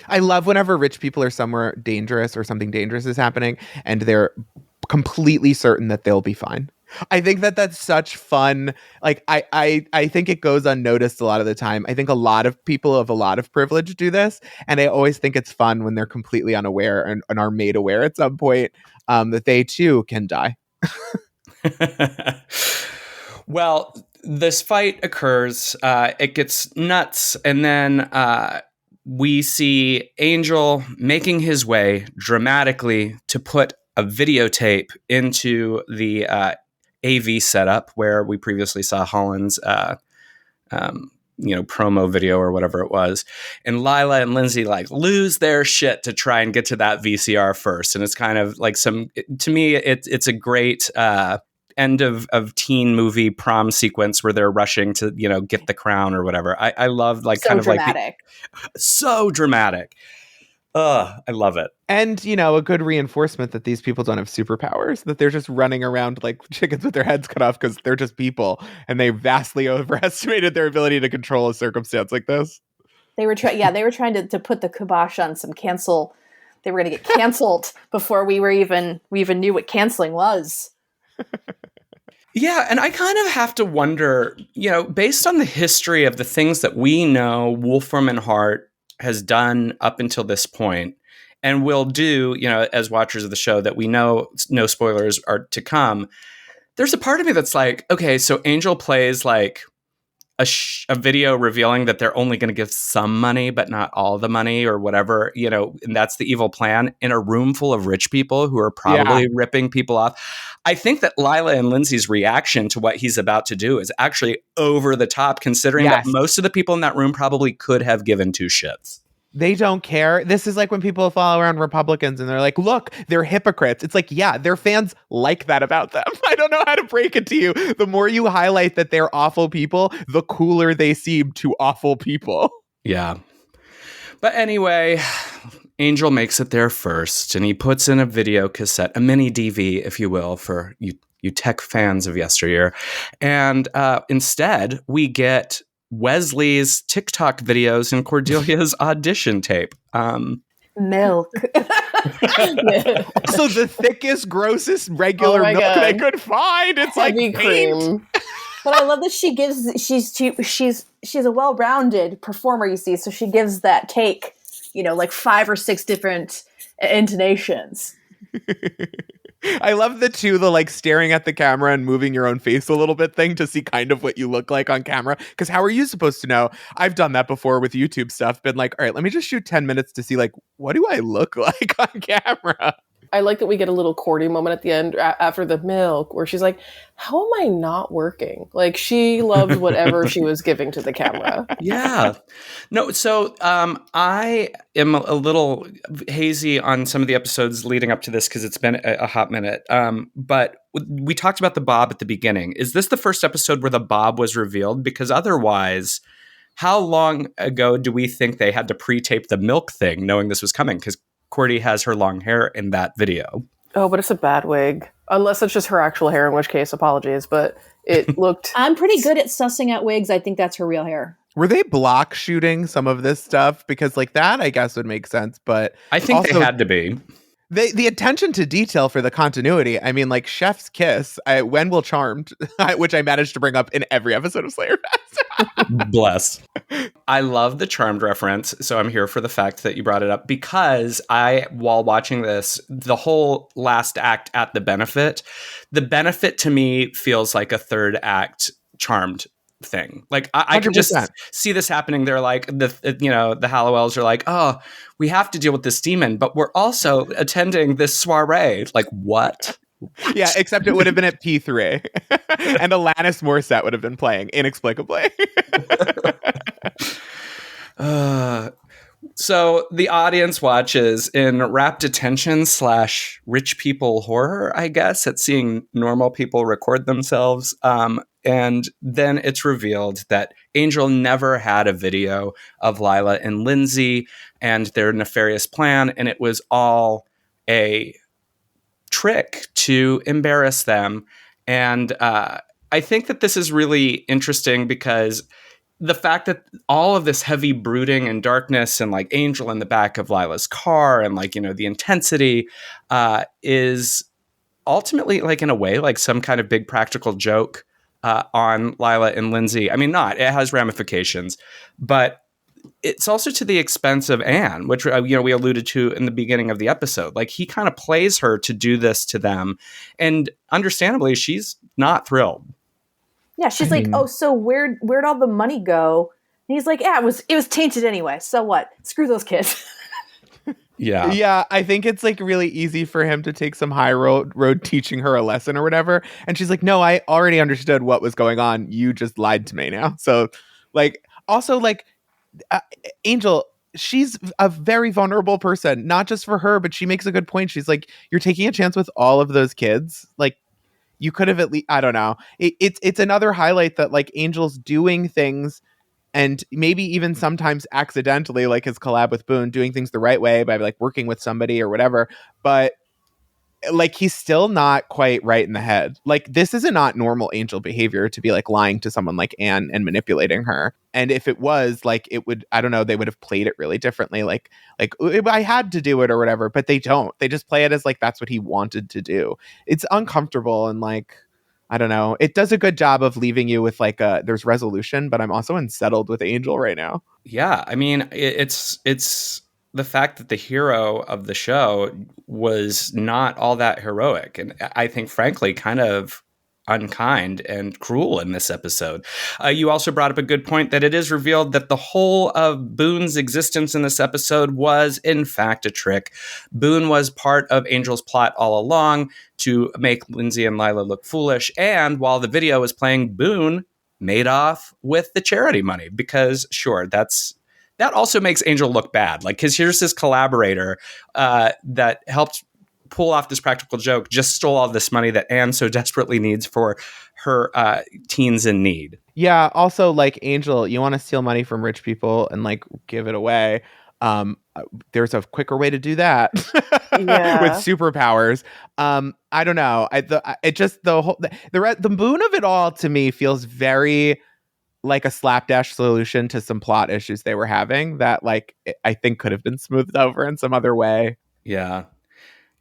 I love whenever rich people are somewhere dangerous or something dangerous is happening and they're completely certain that they'll be fine. I think that that's such fun. Like I think it goes unnoticed a lot of the time. I think a lot of people of a lot of privilege do this, and I always think it's fun when they're completely unaware and are made aware at some point that they too can die. Well, this fight occurs. It gets nuts, and then we see Angel making his way dramatically to put a videotape into the AV setup where we previously saw Holland's promo video or whatever it was. And Lilah and Lindsey like lose their shit to try and get to that VCR first. And it's kind of like to me, it's a great end of teen movie prom sequence where they're rushing to, get the crown or whatever. I love like So kind of dramatic. so dramatic. I love it. And, a good reinforcement that these people don't have superpowers, that they're just running around like chickens with their heads cut off because they're just people and they vastly overestimated their ability to control a circumstance like this. They were trying to put the kibosh on some cancel. They were going to get canceled before we even knew what canceling was. Yeah, and I kind of have to wonder, based on the history of the things that we know Wolfram and Hart has done up until this point, and will do, as watchers of the show, that we know no spoilers are to come. There's a part of me that's like, okay, so Angel plays like a video revealing that they're only going to give some money, but not all the money or whatever, and that's the evil plan in a room full of rich people who are probably ripping people off. I think that Lilah and Lindsey's reaction to what he's about to do is actually over the top, considering that most of the people in that room probably could have given two shits. They don't care. This is like when people follow around Republicans and they're like, look, they're hypocrites. It's like, yeah, their fans like that about them. I don't know how to break it to you. The more you highlight that they're awful people, the cooler they seem to awful people. Yeah. But anyway, Angel makes it there first, and he puts in a video cassette, a mini DV, if you will, for you tech fans of yesteryear. And instead, we get Wesley's TikTok videos and Cordelia's audition tape. Milk. So the thickest, grossest regular milk they could find. It's heavy like cream. But I love that she's a well-rounded performer, you see, so she gives that take, like 5 or 6 different intonations. I love the like staring at the camera and moving your own face a little bit thing to see kind of what you look like on camera. Because how are you supposed to know? I've done that before with YouTube stuff. Been like, all right, let me just shoot 10 minutes to see like, what do I look like on camera? I like that we get a little Cordy moment at the end after the milk where she's like, how am I not working? Like, she loved whatever she was giving to the camera. Yeah. No, so I am a little hazy on some of the episodes leading up to this because it's been a hot minute. But we talked about the Bob at the beginning. Is this the first episode where the Bob was revealed? Because otherwise, how long ago do we think they had to pre-tape the milk thing knowing this was coming? Because Cordy has her long hair in that video. Oh, but it's a bad wig. Unless it's just her actual hair, in which case, apologies. But it looked... I'm pretty good at sussing out wigs. I think that's her real hair. Were they block shooting some of this stuff? Because like that, I guess would make sense. But I think also, they had to be. The attention to detail for the continuity. I mean, like Chef's Kiss, When Will Charmed, which I managed to bring up in every episode of Slayerfest. Bless. I love the Charmed reference, so I'm here for the fact that you brought it up because while watching this, the whole last act at the benefit to me feels like a third act Charmed thing. Like I can just see this happening. They're like the Halliwells are like, oh, we have to deal with this demon, but we're also attending this soiree. Like what? Yeah, except it would have been at P3 and Alanis Morissette would have been playing inexplicably. So the audience watches in rapt attention / rich people horror, I guess, at seeing normal people record themselves. And then it's revealed that Angel never had a video of Lilah and Lindsey and their nefarious plan, and it was all a trick to embarrass them. And I think that this is really interesting because the fact that all of this heavy brooding and darkness and like Angel in the back of Lila's car and like, the intensity is ultimately like in a way like some kind of big practical joke on Lilah and Lindsey. I mean, it has ramifications, but it's also to the expense of Anne, which we alluded to in the beginning of the episode. Like he kind of plays her to do this to them, and understandably, she's not thrilled. Yeah, she's like, "Oh, so where'd all the money go?" And he's like, "Yeah, it was tainted anyway. So what? Screw those kids." Yeah, I think it's like really easy for him to take some high road teaching her a lesson or whatever. And she's like, "No, I already understood what was going on. You just lied to me now." So, like, also like. Angel, she's a very vulnerable person, not just for her, but she makes a good point. She's like, you're taking a chance with all of those kids. Like, you could have at least, I don't know. It's another highlight that like Angel's doing things, and maybe even sometimes accidentally, like his collab with Boone, doing things the right way by like working with somebody or whatever. But like he's still not quite right in the head. Like this is not normal Angel behavior to be like lying to someone like Anne and manipulating her. And if it was like, it would, I don't know, they would have played it really differently. Like I had to do it or whatever, but they don't. They just play it as like that's what he wanted to do. It's uncomfortable and like I don't know. It does a good job of leaving you with like there's resolution, but I'm also unsettled with Angel right now. Yeah, I mean it's the fact that the hero of the show was not all that heroic, and I think frankly kind of unkind and cruel in this episode. You also brought up a good point that it is revealed that the whole of Boone's existence in this episode was in fact a trick. Boone was part of Angel's plot all along to make Lindsey and Lilah look foolish, and while the video was playing, Boone made off with the charity money because sure, that also makes Angel look bad. Like, because here's this collaborator that helped pull off this practical joke, just stole all this money that Anne so desperately needs for her teens in need. Yeah. Also, like Angel, you want to steal money from rich people and like give it away. There's a quicker way to do that with superpowers. I don't know. The Boone of it all to me feels very like a slapdash solution to some plot issues they were having that like I think could have been smoothed over in some other way. Yeah.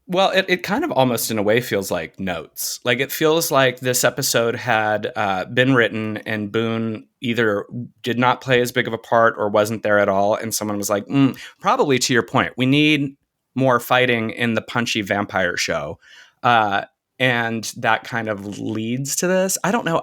Well, it kind of almost in a way feels like notes. Like it feels like this episode had been written and Boone either did not play as big of a part or wasn't there at all. And someone was like, probably to your point, we need more fighting in the punchy vampire show. And that kind of leads to this. I don't know.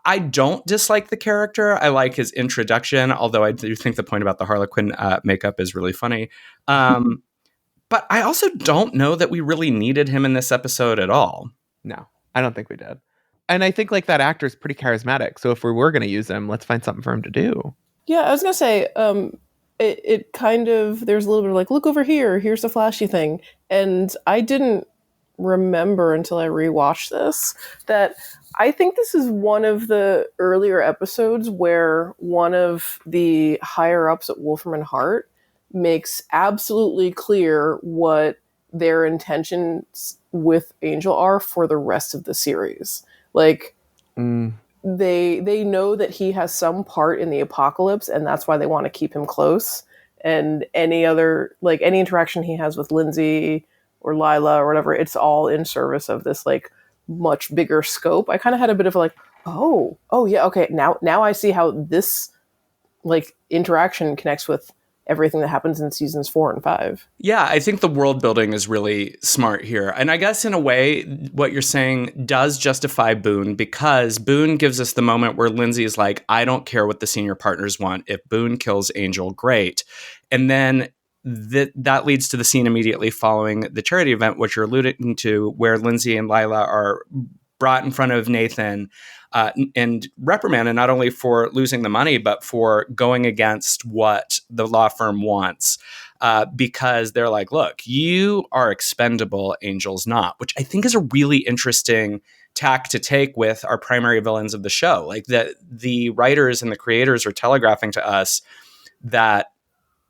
I don't dislike the character. I like his introduction, although I do think the point about the Harlequin makeup is really funny. But I also don't know that we really needed him in this episode at all. No, I don't think we did. And I think like that actor is pretty charismatic. So if we were going to use him, let's find something for him to do. Yeah, I was going to say, it kind of, there's a little bit of like, look over here, here's the flashy thing. And I didn't remember until I rewatched this that I think this is one of the earlier episodes where one of the higher ups at Wolfram and Hart makes absolutely clear what their intentions with Angel are for the rest of the series. Like they know that he has some part in the apocalypse, and that's why they want to keep him close. And any other, like any interaction he has with Lindsey or Lilah or whatever, it's all in service of this like much bigger scope. I kind of had a bit of a like, oh yeah, okay, now I see how this like interaction connects with everything that happens in seasons 4 and 5. Yeah, I think the world building is really smart here. And I guess in a way, what you're saying does justify Boone, because Boone gives us the moment where Lindsey is like, I don't care what the senior partners want. If Boone kills Angel, great. And then that leads to the scene immediately following the charity event, which you're alluding to, where Lindsey and Lilah are brought in front of Nathan and reprimanded not only for losing the money, but for going against what the law firm wants, because they're like, look, you are expendable, Angel's not, which I think is a really interesting tack to take with our primary villains of the show. Like that the writers and the creators are telegraphing to us that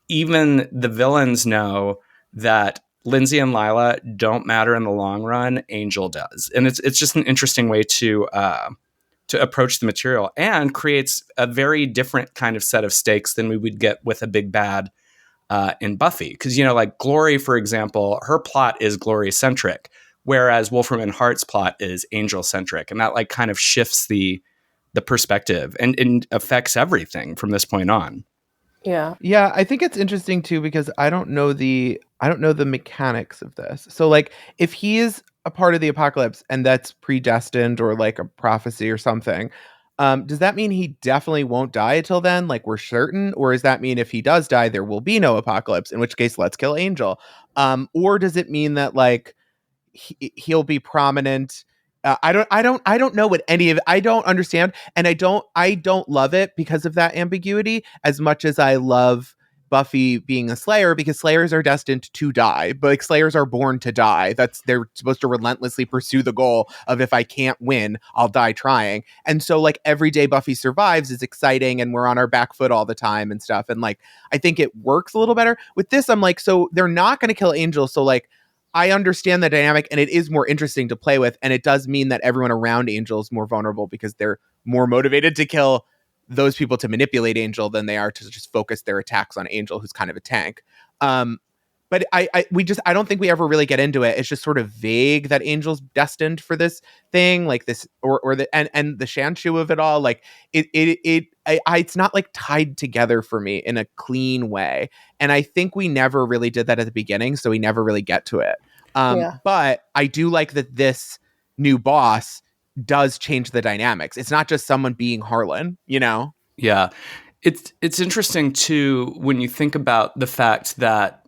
even the villains know that Lindsey and Lilah don't matter in the long run. Angel does. And it's just an interesting way to to approach the material, and creates a very different kind of set of stakes than we would get with a big bad in Buffy. Because, like Glory, for example, her plot is Glory-centric, whereas Wolfram and Hart's plot is Angel-centric. And that like kind of shifts the perspective and affects everything from this point on. Yeah. Yeah, I think it's interesting too because I don't know the mechanics of this. So like if he is a part of the apocalypse and that's predestined or like a prophecy or something, does that mean he definitely won't die until then? Like we're certain? Or does that mean if he does die, there will be no apocalypse, in which case let's kill Angel? Or does it mean that like he'll be prominent? I don't know what any of it. I don't understand, and I don't love it because of that ambiguity as much as I love Buffy being a Slayer, because Slayers are destined to die, but like Slayers are born to die. They're supposed to relentlessly pursue the goal of, if I can't win, I'll die trying. And so like every day Buffy survives is exciting, and we're on our back foot all the time and stuff. And like I think it works a little better with this. I'm like, so they're not going to kill Angel, so like I understand the dynamic, and it is more interesting to play with, and it does mean that everyone around Angel is more vulnerable because they're more motivated to kill those people to manipulate Angel than they are to just focus their attacks on Angel, who's kind of a tank. But I don't think we ever really get into it. It's just sort of vague that Angel's destined for this thing, like this, or the and the Shanshu of it all. Like it's not like tied together for me in a clean way. And I think we never really did that at the beginning, so we never really get to it. But I do like that this new boss does change the dynamics. It's not just someone being Harlan, Yeah. It's interesting too when you think about the fact that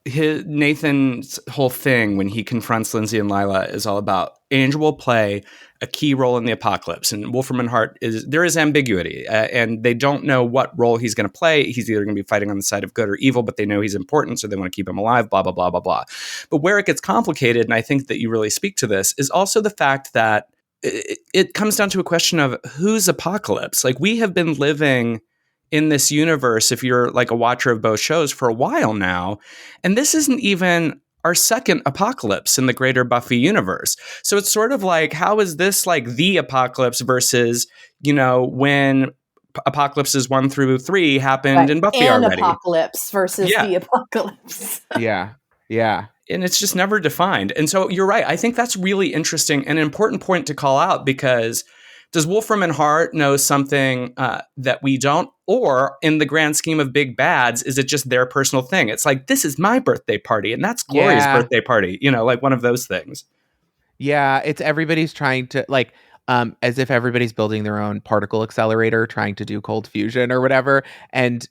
Nathan's whole thing when he confronts Lindsey and Lilah is all about Angel will play a key role in the apocalypse, and Wolfram and Hart there is ambiguity, and they don't know what role he's going to play. He's either going to be fighting on the side of good or evil, but they know he's important, so they want to keep him alive, blah, blah, blah, blah, blah. But where it gets complicated, and I think that you really speak to this, is also the fact that it comes down to a question of whose apocalypse. Like, we have been living in this universe, if you're like a watcher of both shows, for a while now, and this isn't even our second apocalypse in the greater Buffy universe. So it's sort of like, how is this like the apocalypse versus, when apocalypses 1 through 3 happened in Buffy already? Apocalypse versus the apocalypse. Yeah. And it's just never defined. And so you're right. I think that's really interesting and an important point to call out, because does Wolfram and Hart know something that we don't? Or in the grand scheme of big bads, is it just their personal thing? It's like, this is my birthday party and that's Glory's birthday party, like one of those things. Yeah, it's everybody's trying to like, as if everybody's building their own particle accelerator, trying to do cold fusion or whatever. And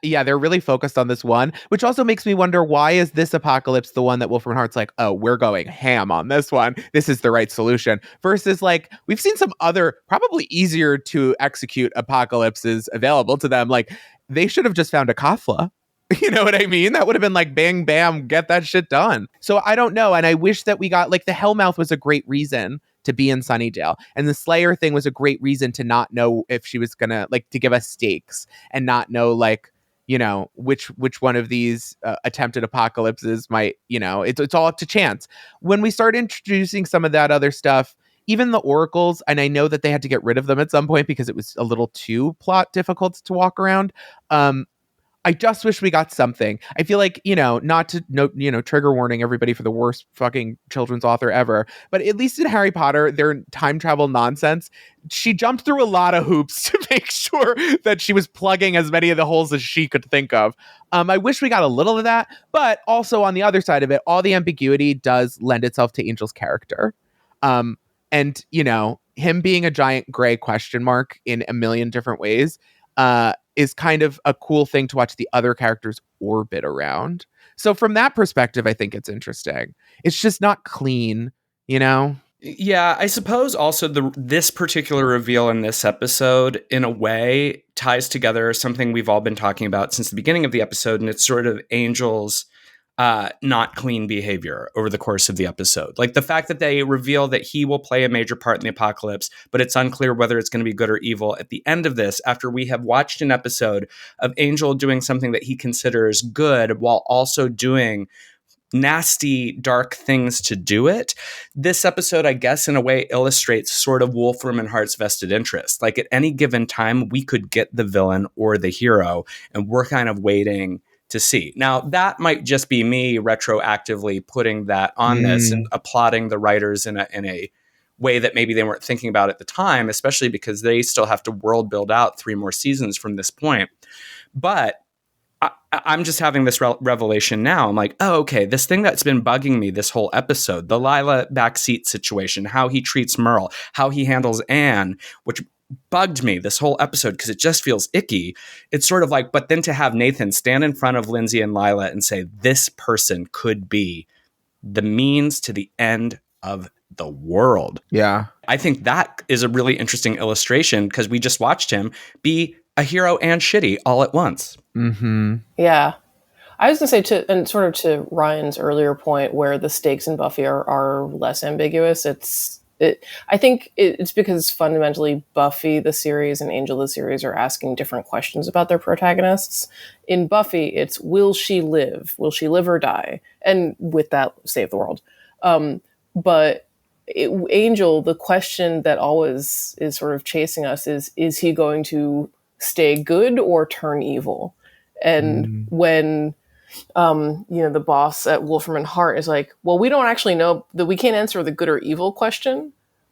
they're really focused on this one, which also makes me wonder, why is this apocalypse the one that Wolfram and Hart's like, oh, we're going ham on this one, this is the right solution, versus like we've seen some other probably easier to execute apocalypses available to them. Like they should have just found a Kafla. You know what I mean? That would have been like bang bam, get that shit done. So I don't know, and I wish that we got like the Hellmouth was a great reason to be in Sunnydale, and the Slayer thing was a great reason to not know if she was gonna like to give us stakes and not know like which one of these attempted apocalypses might it's all up to chance. When we start introducing some of that other stuff, even the oracles, and I know that they had to get rid of them at some point because it was a little too plot difficult to walk around. I just wish we got something. I feel like, not to, trigger warning everybody for the worst fucking children's author ever, but at least in Harry Potter, their time travel nonsense, she jumped through a lot of hoops to make sure that she was plugging as many of the holes as she could think of. I wish we got a little of that, but also on the other side of it, all the ambiguity does lend itself to Angel's character. And, him being a giant gray question mark in a million different ways, is kind of a cool thing to watch the other characters orbit around. So from that perspective, I think it's interesting. It's just not clean, Yeah, I suppose also this particular reveal in this episode, in a way, ties together something we've all been talking about since the beginning of the episode, and it's sort of Angel's not clean behavior over the course of the episode. Like the fact that they reveal that he will play a major part in the apocalypse, but it's unclear whether it's going to be good or evil at the end of this, after we have watched an episode of Angel doing something that he considers good while also doing nasty, dark things to do it. This episode, I guess, in a way illustrates sort of Wolfram and Hart's vested interest. Like at any given time, we could get the villain or the hero, and we're kind of waiting to see. Now, that might just be me retroactively putting that on this and applauding the writers in a way that maybe they weren't thinking about at the time, especially because they still have to world build out 3 more seasons from this point. But I'm just having this revelation now. I'm like, oh, okay, this thing that's been bugging me this whole episode, the Lilah backseat situation, how he treats Merle, how he handles Anne, which bugged me this whole episode because it just feels icky. It's sort of like, but then to have Nathan stand in front of Lindsey and Lilah and say, this person could be the means to the end of the world. Yeah. I think that is a really interesting illustration because we just watched him be a hero and shitty all at once. Mm-hmm. Yeah. I was going to say, and sort of to Ryan's earlier point where the stakes in Buffy are less ambiguous, I think it's because fundamentally Buffy the series and Angel the series are asking different questions about their protagonists. In Buffy, it's will she live? Will she live or die? And with that, save the world. But Angel, the question that always is sort of chasing us is he going to stay good or turn evil? And when the boss at Wolfram and Hart is like, well, we don't actually know that we can't answer the good or evil question.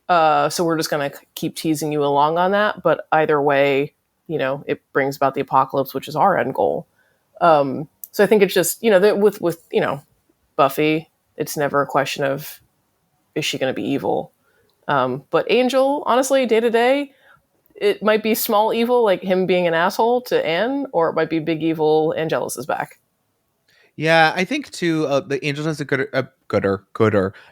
So we're just going to keep teasing you along on that. But either way, it brings about the apocalypse, which is our end goal. So I think it's just, with Buffy, it's never a question of, is she going to be evil? But Angel, honestly, day to day, it might be small evil, like him being an asshole to Anne, or it might be big evil, Angelus is back. Yeah, I think too. The Angel does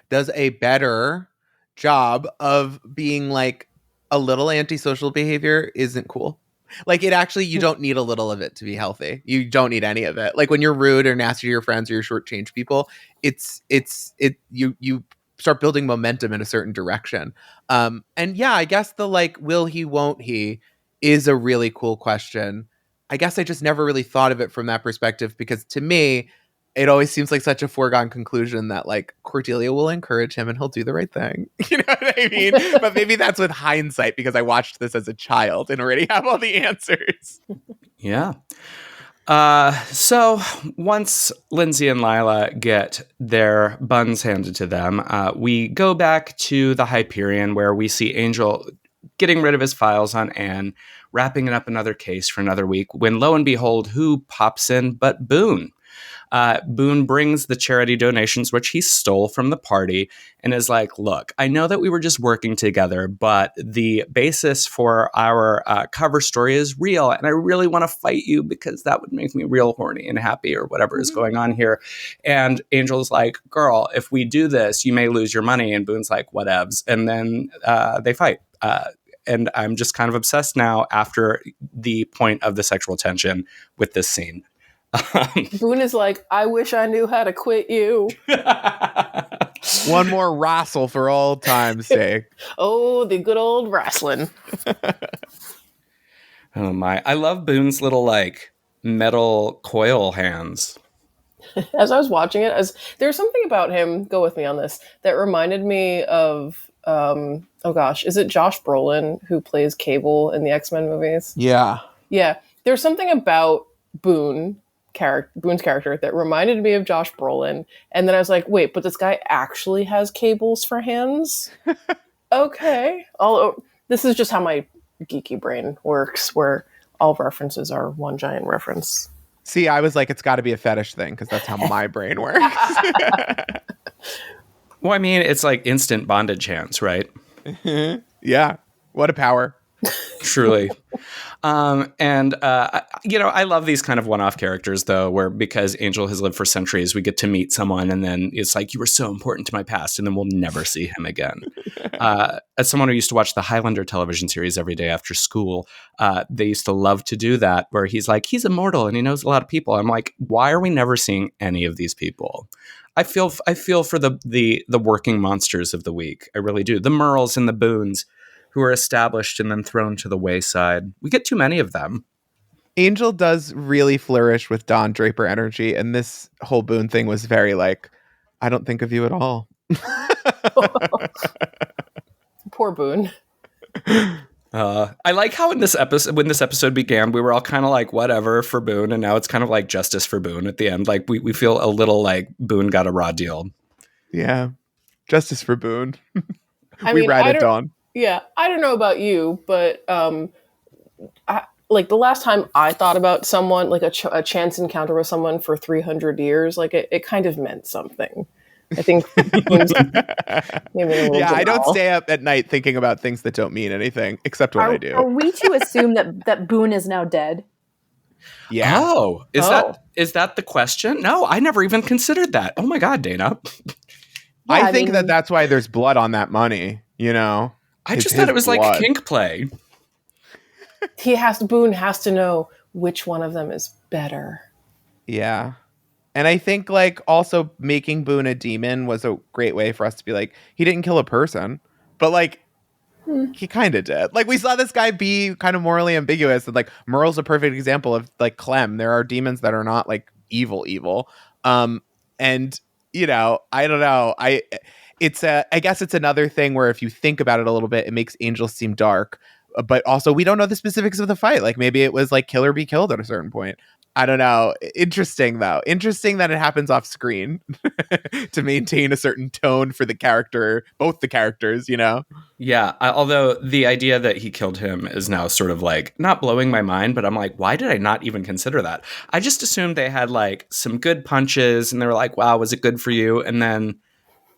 does a better job of being like a little antisocial behavior isn't cool. Like it actually, you don't need a little of it to be healthy. You don't need any of it. Like when you're rude or nasty to your friends or you shortchange people, you start building momentum in a certain direction. And yeah, I guess the like, will he, won't he, is a really cool question. I guess I just never really thought of it from that perspective because to me, it always seems like such a foregone conclusion that like Cordelia will encourage him and he'll do the right thing. You know what I mean? But maybe that's with hindsight because I watched this as a child and already have all the answers. Yeah. So once Lindsey and Lilah get their buns handed to them, we go back to the Hyperion where we see Angel getting rid of his files on Anne, wrapping up another case for another week, when lo and behold, who pops in but Boone? Boone brings the charity donations, which he stole from the party, and is like, look, I know that we were just working together, but the basis for our cover story is real, and I really want to fight you because that would make me real horny and happy or whatever is going on here. And Angel's like, girl, if we do this, you may lose your money. And Boone's like, whatevs. And then they fight. And I'm just kind of obsessed now after the point of the sexual tension with this scene. Boone is like, I wish I knew how to quit you. One more wrestle for old time's sake. Oh, the good old wrestling. Oh my. I love Boone's little like metal coil hands. As I was watching it, there's something about him, go with me on this, that reminded me of is it Josh Brolin who plays Cable in the X-Men movies? Yeah. Yeah. There's something about Boone's character that reminded me of Josh Brolin, and then I was like, wait, but this guy actually has cables for hands? Okay. This is just how my geeky brain works, where all references are one giant reference. See, I was like, it's got to be a fetish thing because that's how my brain works. Well, I mean, it's like instant bondage hands, right? Yeah. What a power. Truly. I love these kind of one-off characters, though, where because Angel has lived for centuries, we get to meet someone and then it's like, you were so important to my past, and then we'll never see him again. As someone who used to watch the Highlander television series every day after school, they used to love to do that, where he's like, he's immortal and he knows a lot of people. I'm like, why are we never seeing any of these people? I feel for the working monsters of the week. I really do. The Merles and the Boones, who are established and then thrown to the wayside. We get too many of them. Angel does really flourish with Don Draper energy, and this whole Boone thing was very like, I don't think of you at all. Poor Boone. I like how in this episode, when this episode began, we were all kind of like, whatever for Boone. And now it's kind of like justice for Boone at the end. Like we feel a little like Boone got a raw deal. Yeah. Justice for Boone. I We mean, ride at dawn. Yeah. I don't know about you, but like the last time I thought about someone, like a chance encounter with someone for 300 years, like it kind of meant something. I think I don't stay up at night thinking about things that don't mean anything, except when I do. Are we to assume that Boone is now dead? Yeah. Oh, is that the question? No, I never even considered that. Oh my God, Dana. I think that's why there's blood on that money, you know? I just thought it was blood. Like kink play. Boone has to know which one of them is better. Yeah. And I think like also making Boone a demon was a great way for us to be like, he didn't kill a person, but like he kind of did. Like we saw this guy be kind of morally ambiguous, and like Merle's a perfect example of like Clem. There are demons that are not like evil. And you know, I don't know. I guess it's another thing where if you think about it a little bit, it makes Angel seem dark. But also we don't know the specifics of the fight. Like maybe it was like kill or be killed at a certain point. I don't know. Interesting, though. Interesting that it happens off screen to maintain a certain tone for the character, both the characters, you know? Yeah. Although the idea that he killed him is now sort of like not blowing my mind, but I'm like, why did I not even consider that? I just assumed they had like some good punches and they were like, wow, was it good for you? And then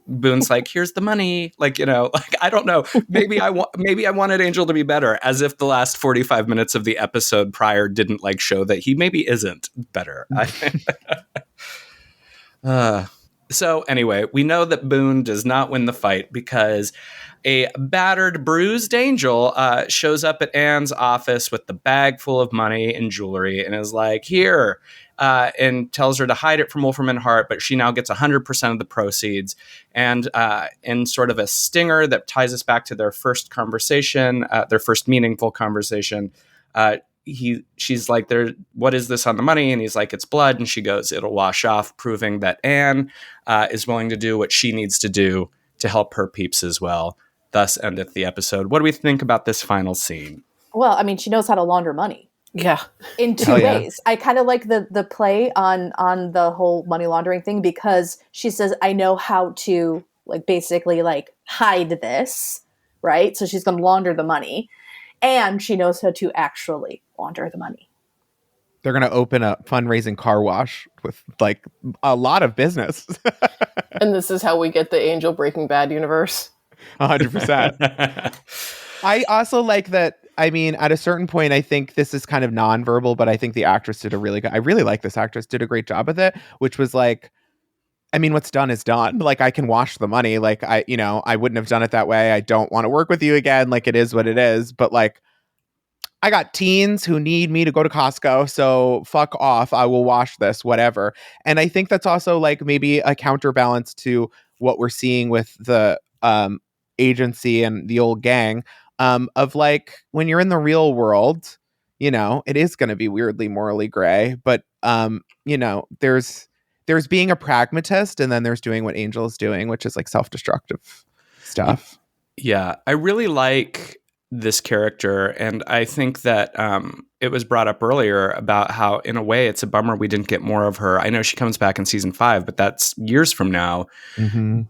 Boone's like, here's the money. Like, you know, like, I don't know. Maybe I wanted Angel to be better, as if the last 45 minutes of the episode prior didn't like show that he maybe isn't better. So anyway, we know that Boone does not win the fight because a battered, bruised Angel shows up at Anne's office with the bag full of money and jewelry and is like, here, and tells her to hide it from Wolfram Hart, but she now gets 100% of the proceeds. And in sort of a stinger that ties us back to their first conversation, their first meaningful conversation, she's like, what is this on the money? And he's like, it's blood. And she goes, it'll wash off, proving that Anne is willing to do what she needs to do to help her peeps as well. Thus endeth the episode. What do we think about this final scene? Well, I mean, she knows how to launder money. Yeah. In two ways. I kind of like the play on the whole money laundering thing, because she says, I know how to like basically like hide this, right? So she's going to launder the money, and she knows how to actually launder the money. They're going to open a fundraising car wash with like a lot of business. And this is how we get the Angel Breaking Bad universe. 100%. I also like that. I mean, at a certain point, I think this is kind of nonverbal, but I think the actress did I really like this actress, did a great job with it, which was like, I mean, what's done is done. Like, I can wash the money. Like, I wouldn't have done it that way. I don't want to work with you again. Like, it is what it is. But like, I got teens who need me to go to Costco, so fuck off. I will wash this, whatever. And I think that's also like maybe a counterbalance to what we're seeing with the agency and the old gang. Of like, when you're in the real world, you know, it is going to be weirdly morally gray, but you know, there's being a pragmatist, and then there's doing what Angel is doing, which is like self-destructive stuff. Yeah, I really like this character, and I think that it was brought up earlier about how, in a way, it's a bummer we didn't get more of her. I know she comes back in season 5, but that's years from now,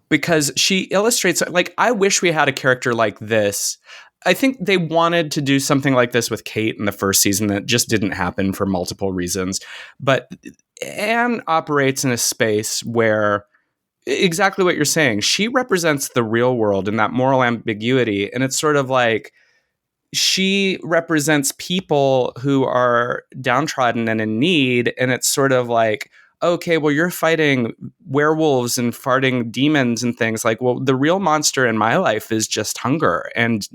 because she illustrates, like, I wish we had a character like this. I think they wanted to do something like this with Kate in the first season that just didn't happen for multiple reasons. But Anne operates in a space where, exactly what you're saying, she represents the real world and that moral ambiguity. And it's sort of like, she represents people who are downtrodden and in need. And it's sort of like, okay, well, you're fighting werewolves and farting demons and things. Like, well, the real monster in my life is just hunger and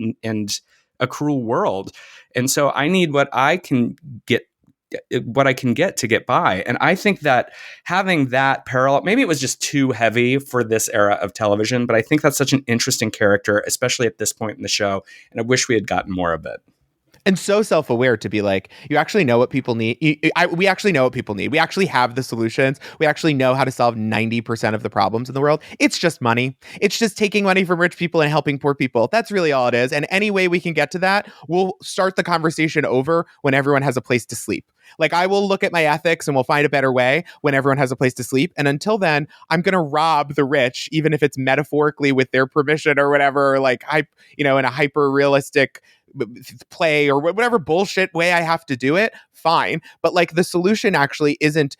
a cruel world. And so I need what I can get to get by. And I think that having that parallel, maybe it was just too heavy for this era of television, but I think that's such an interesting character, especially at this point in the show. And I wish we had gotten more of it. And so self-aware to be like, you actually know what people need. We actually know what people need. We actually have the solutions. We actually know how to solve 90% of the problems in the world. It's just money. It's just taking money from rich people and helping poor people. That's really all it is. And any way we can get to that, we'll start the conversation over when everyone has a place to sleep. Like, I will look at my ethics and we'll find a better way when everyone has a place to sleep. And until then, I'm going to rob the rich, even if it's metaphorically with their permission or whatever, or like, in a hyper realistic play or whatever bullshit way I have to do it, fine. But like, the solution actually isn't,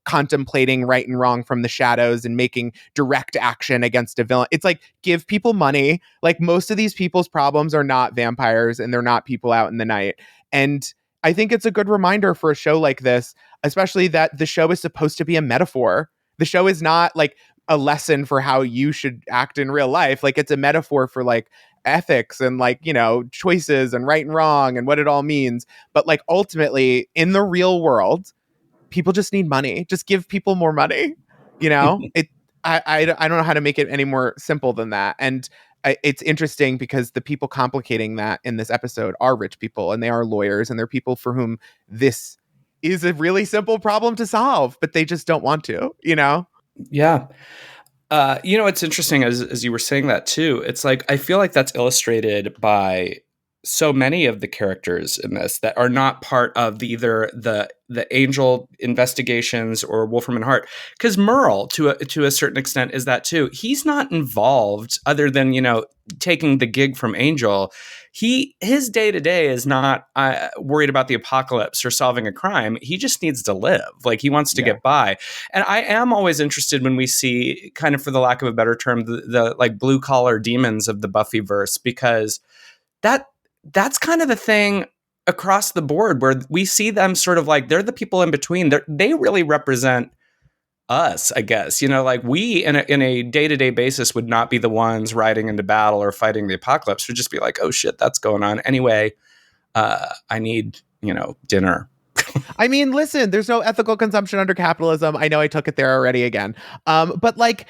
contemplating right and wrong from the shadows and making direct action against a villain. It's like, give people money. Like, most of these people's problems are not vampires and they're not people out in the night. And I think it's a good reminder for a show like this, especially that the show is supposed to be a metaphor. The show is not like a lesson for how you should act in real life. Like, it's a metaphor for like ethics and like, choices and right and wrong and what it all means. But like, ultimately in the real world, people just need money. Just give people more money. I don't know how to make it any more simple than that. And it's interesting because the people complicating that in this episode are rich people, and they are lawyers, and they're people for whom this is a really simple problem to solve, but they just don't want to, Yeah. It's interesting as you were saying that too. It's like, I feel like that's illustrated by so many of the characters in this that are not part of either the Angel investigations or Wolfram and Hart. Because Merle, to a certain extent, is that too. He's not involved other than taking the gig from Angel. His day to day is not worried about the apocalypse or solving a crime. He just needs to live. Like, he wants to get by. And I am always interested when we see, kind of for the lack of a better term, the like blue collar demons of the Buffyverse, because that's kind of the thing across the board where we see them sort of like, they're the people in between. They really represent us, I guess. Like, we in a day-to-day basis would not be the ones riding into battle or fighting the apocalypse. We'd just be like, oh shit, that's going on. Anyway, I need, dinner. I mean, listen, there's no ethical consumption under capitalism. I know I took it there already again. But like,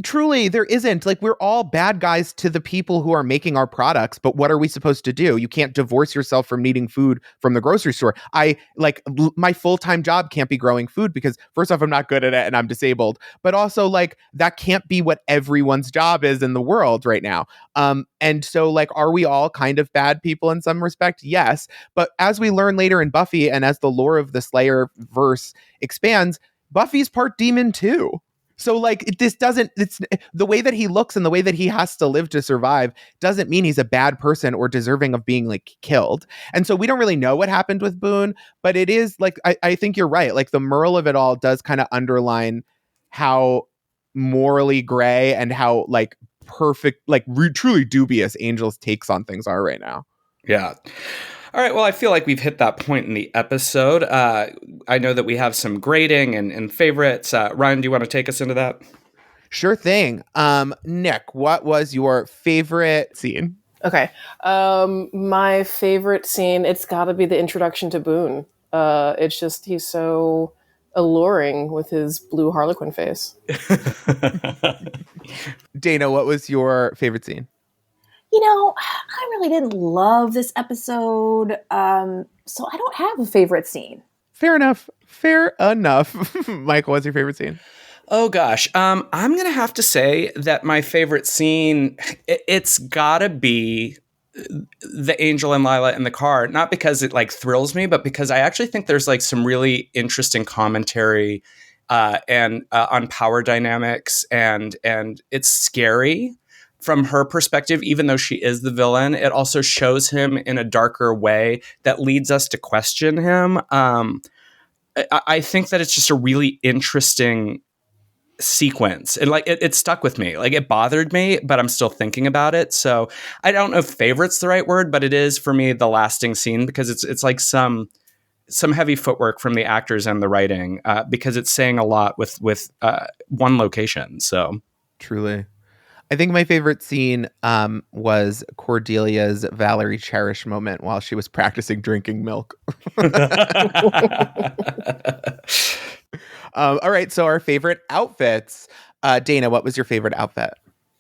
truly, there isn't. Like, we're all bad guys to the people who are making our products, but what are we supposed to do? You can't divorce yourself from needing food from the grocery store. My full-time job can't be growing food because, first off, I'm not good at it and I'm disabled, but also like, that can't be what everyone's job is in the world right now. And so like, are we all kind of bad people in some respect? Yes. But as we learn later in Buffy, and as the lore of the Slayerverse expands, Buffy's part demon too. So like, it's the way that he looks and the way that he has to live to survive doesn't mean he's a bad person or deserving of being like killed. And so we don't really know what happened with Boone, but it is like, I think you're right. Like, the Merle of it all does kind of underline how morally gray and how like perfect, like truly dubious Angel's takes on things are right now. Yeah. All right, well, I feel like we've hit that point in the episode. I know that we have some grading and favorites. Ryan, do you want to take us into that? Sure thing. Nic, what was your favorite scene? Okay. My favorite scene, it's got to be the introduction to Boone. It's just, he's so alluring with his blue Harlequin face. Dana, what was your favorite scene? I really didn't love this episode, so I don't have a favorite scene. Fair enough. Michael, what's your favorite scene? Oh, gosh. I'm going to have to say that my favorite scene, it's got to be the Angel and Lilah in the car. Not because it like thrills me, but because I actually think there's like some really interesting commentary and on power dynamics, and it's scary from her perspective. Even though she is the villain, it also shows him in a darker way that leads us to question him. I think that it's just a really interesting sequence, and like it stuck with me. Like, it bothered me, but I'm still thinking about it. So I don't know if favorite's the right word, but it is for me the lasting scene, because it's like some heavy footwork from the actors and the writing, because it's saying a lot with one location. So truly. I think my favorite scene was Cordelia's Valerie Cherish moment while she was practicing drinking milk. All right, so our favorite outfits. Dana, what was your favorite outfit?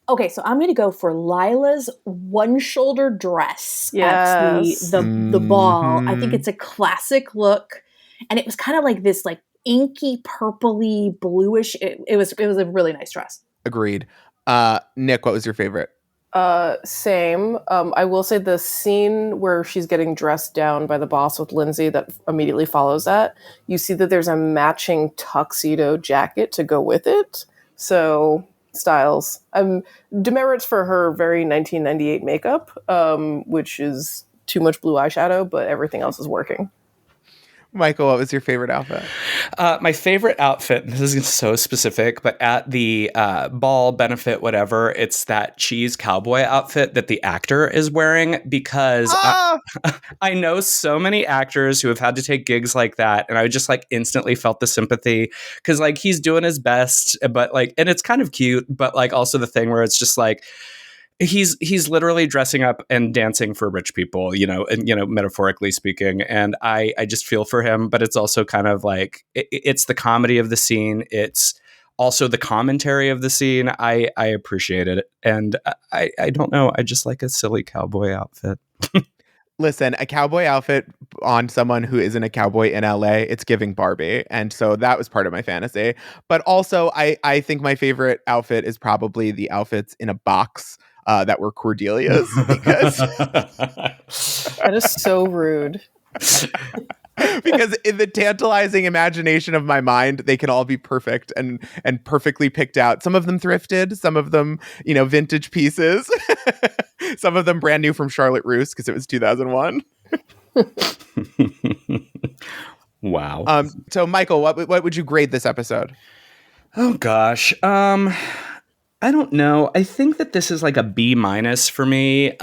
Okay, so I'm going to go for Lila's one-shoulder dress Yes. at the ball. I think it's a classic look, and it was kind of like this like inky, purpley, bluish. It was a really nice dress. Agreed. Nic, what was your favorite? Same. I will say the scene where she's getting dressed down by the boss with Lindsey that immediately follows that, you see that there's a matching tuxedo jacket to go with it. So, styles. Demerits for her very 1998 makeup, which is too much blue eyeshadow, but everything else is working. Michael, what was your favorite outfit? My favorite outfit, this is so specific, but at the ball, benefit, whatever, it's that cheese cowboy outfit that the actor is wearing, because I know so many actors who have had to take gigs like that, and I just like instantly felt the sympathy, because like he's doing his best, but like, and it's kind of cute, but like also the thing where it's just like, he's literally dressing up and dancing for rich people, and metaphorically speaking. And I just feel for him, but it's also kind of like it's the comedy of the scene. It's also the commentary of the scene. I appreciate it, and I don't know. I just like a silly cowboy outfit. Listen, a cowboy outfit on someone who isn't a cowboy in LA, it's giving Barbie. And so that was part of my fantasy. But also, I think my favorite outfit is probably the outfits in a box that were Cordelia's, because that is so rude. Because in the tantalizing imagination of my mind, they can all be perfect and perfectly picked out. Some of them thrifted, some of them, vintage pieces, some of them brand new from Charlotte Russe because it was 2001. Wow. So Michael, what would you grade this episode? Oh gosh. I don't know. I think that this is like a B- for me.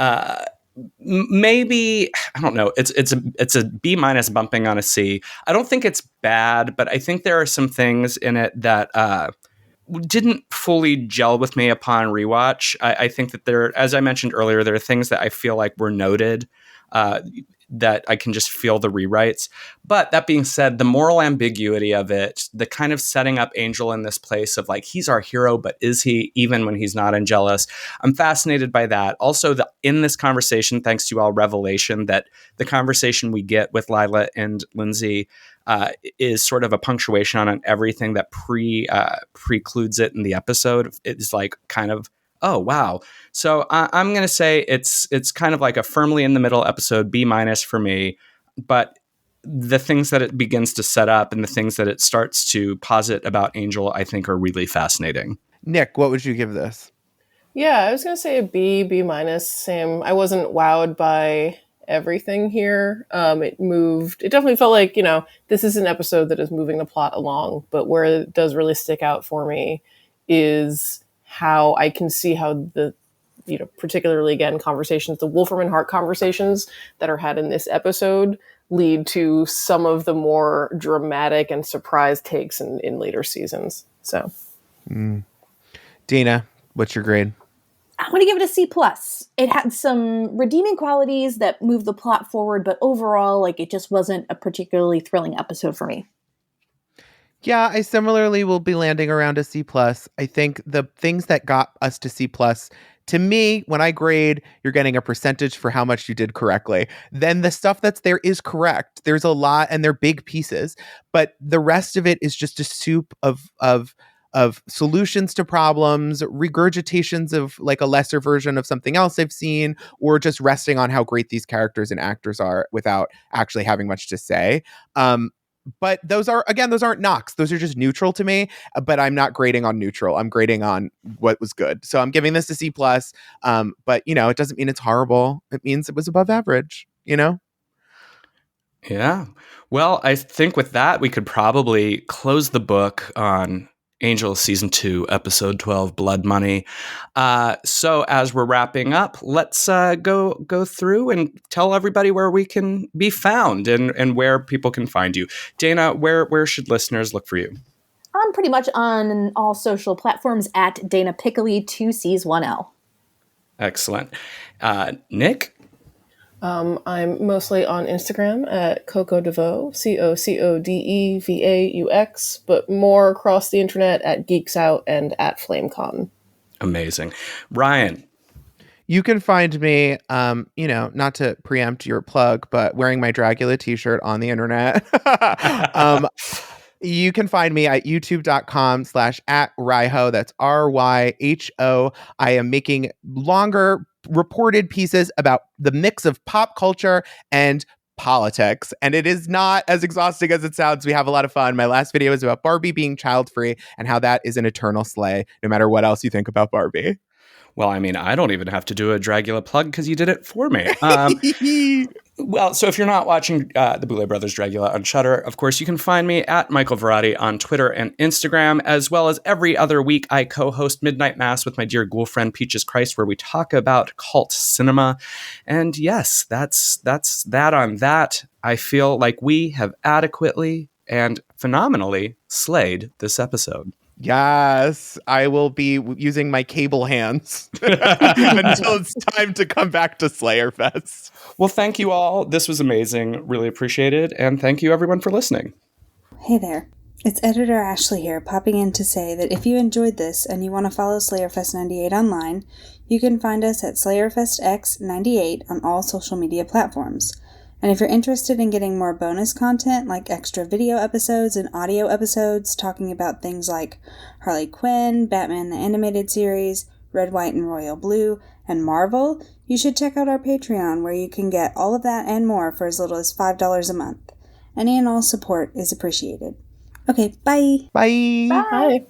Maybe, I don't know. It's a B- bumping on a C. I don't think it's bad, but I think there are some things in it that didn't fully gel with me upon rewatch. I think that as I mentioned earlier, there are things that I feel like were noted that I can just feel the rewrites. But that being said, the moral ambiguity of it, the kind of setting up Angel in this place of like, he's our hero, but is he, even when he's not Angelus? I'm fascinated by that. Also, in this conversation, thanks to all revelation, that the conversation we get with Lilah and Lindsey is sort of a punctuation on everything that precludes it in the episode. It's like kind of, oh, wow. So I'm going to say it's kind of like a firmly in the middle episode, B- for me. But the things that it begins to set up and the things that it starts to posit about Angel, I think are really fascinating. Nic, what would you give this? Yeah, I was going to say a B- same. I wasn't wowed by everything here. It definitely felt like, this is an episode that is moving the plot along, but where it does really stick out for me is how I can see how the, particularly again, conversations, the Wolfram and Hart conversations that are had in this episode lead to some of the more dramatic and surprise takes in later seasons. So, Dina, what's your grade? I'm going to give it a C+. It had some redeeming qualities that moved the plot forward, but overall, like, it just wasn't a particularly thrilling episode for me. Yeah, I similarly will be landing around a C+. I think the things that got us to C+, to me, when I grade, you're getting a percentage for how much you did correctly. Then the stuff that's there is correct. There's a lot, and they're big pieces, but the rest of it is just a soup of solutions to problems, regurgitations of like a lesser version of something else I've seen, or just resting on how great these characters and actors are without actually having much to say. But those aren't knocks. Those are just neutral to me, but I'm not grading on neutral. I'm grading on what was good. So I'm giving this a C+. But it doesn't mean it's horrible. It means it was above average, Yeah. Well, I think with that, we could probably close the book on Angel Season 2, Episode 12, Blood Money. So as we're wrapping up, let's go through and tell everybody where we can be found and where people can find you. Dana, where should listeners look for you? I'm pretty much on all social platforms at Dana Piccoli, 2Cs1L. Excellent. Nic? I'm mostly on Instagram at Coco Deveau, COCODEVAUX, but more across the internet at Geeks Out and at FlameCon. Amazing. Ryan. You can find me, not to preempt your plug, but wearing my Dracula t-shirt on the internet. You can find me at youtube.com/@Ryho. That's RYHO. I am making longer reported pieces about the mix of pop culture and politics, and it is not as exhausting as it sounds. We have a lot of fun. My last video is about Barbie being child-free and how that is an eternal slay, no matter what else you think about Barbie. Well, I mean, I don't even have to do a Dragula plug because you did it for me. Well, so if you're not watching the Boulet Brothers Dragula on Shudder, of course, you can find me at Michael Varrati on Twitter and Instagram, as well as every other week I co-host Midnight Mass with my dear ghoul friend Peaches Christ, where we talk about cult cinema. And yes, that's that on that. I feel like we have adequately and phenomenally slayed this episode. Yes, I will be using my cable hands until it's time to come back to Slayerfest. Well, thank you all. This was amazing. Really appreciate it. And thank you, everyone, for listening. Hey there. It's Editor Ashley here, popping in to say that if you enjoyed this and you want to follow Slayerfest 98 online, you can find us at SlayerFestX98 on all social media platforms. And if you're interested in getting more bonus content like extra video episodes and audio episodes talking about things like Harley Quinn, Batman the Animated Series, Red, White, and Royal Blue, and Marvel, you should check out our Patreon where you can get all of that and more for as little as $5 a month. Any and all support is appreciated. Okay, bye! Bye! Bye.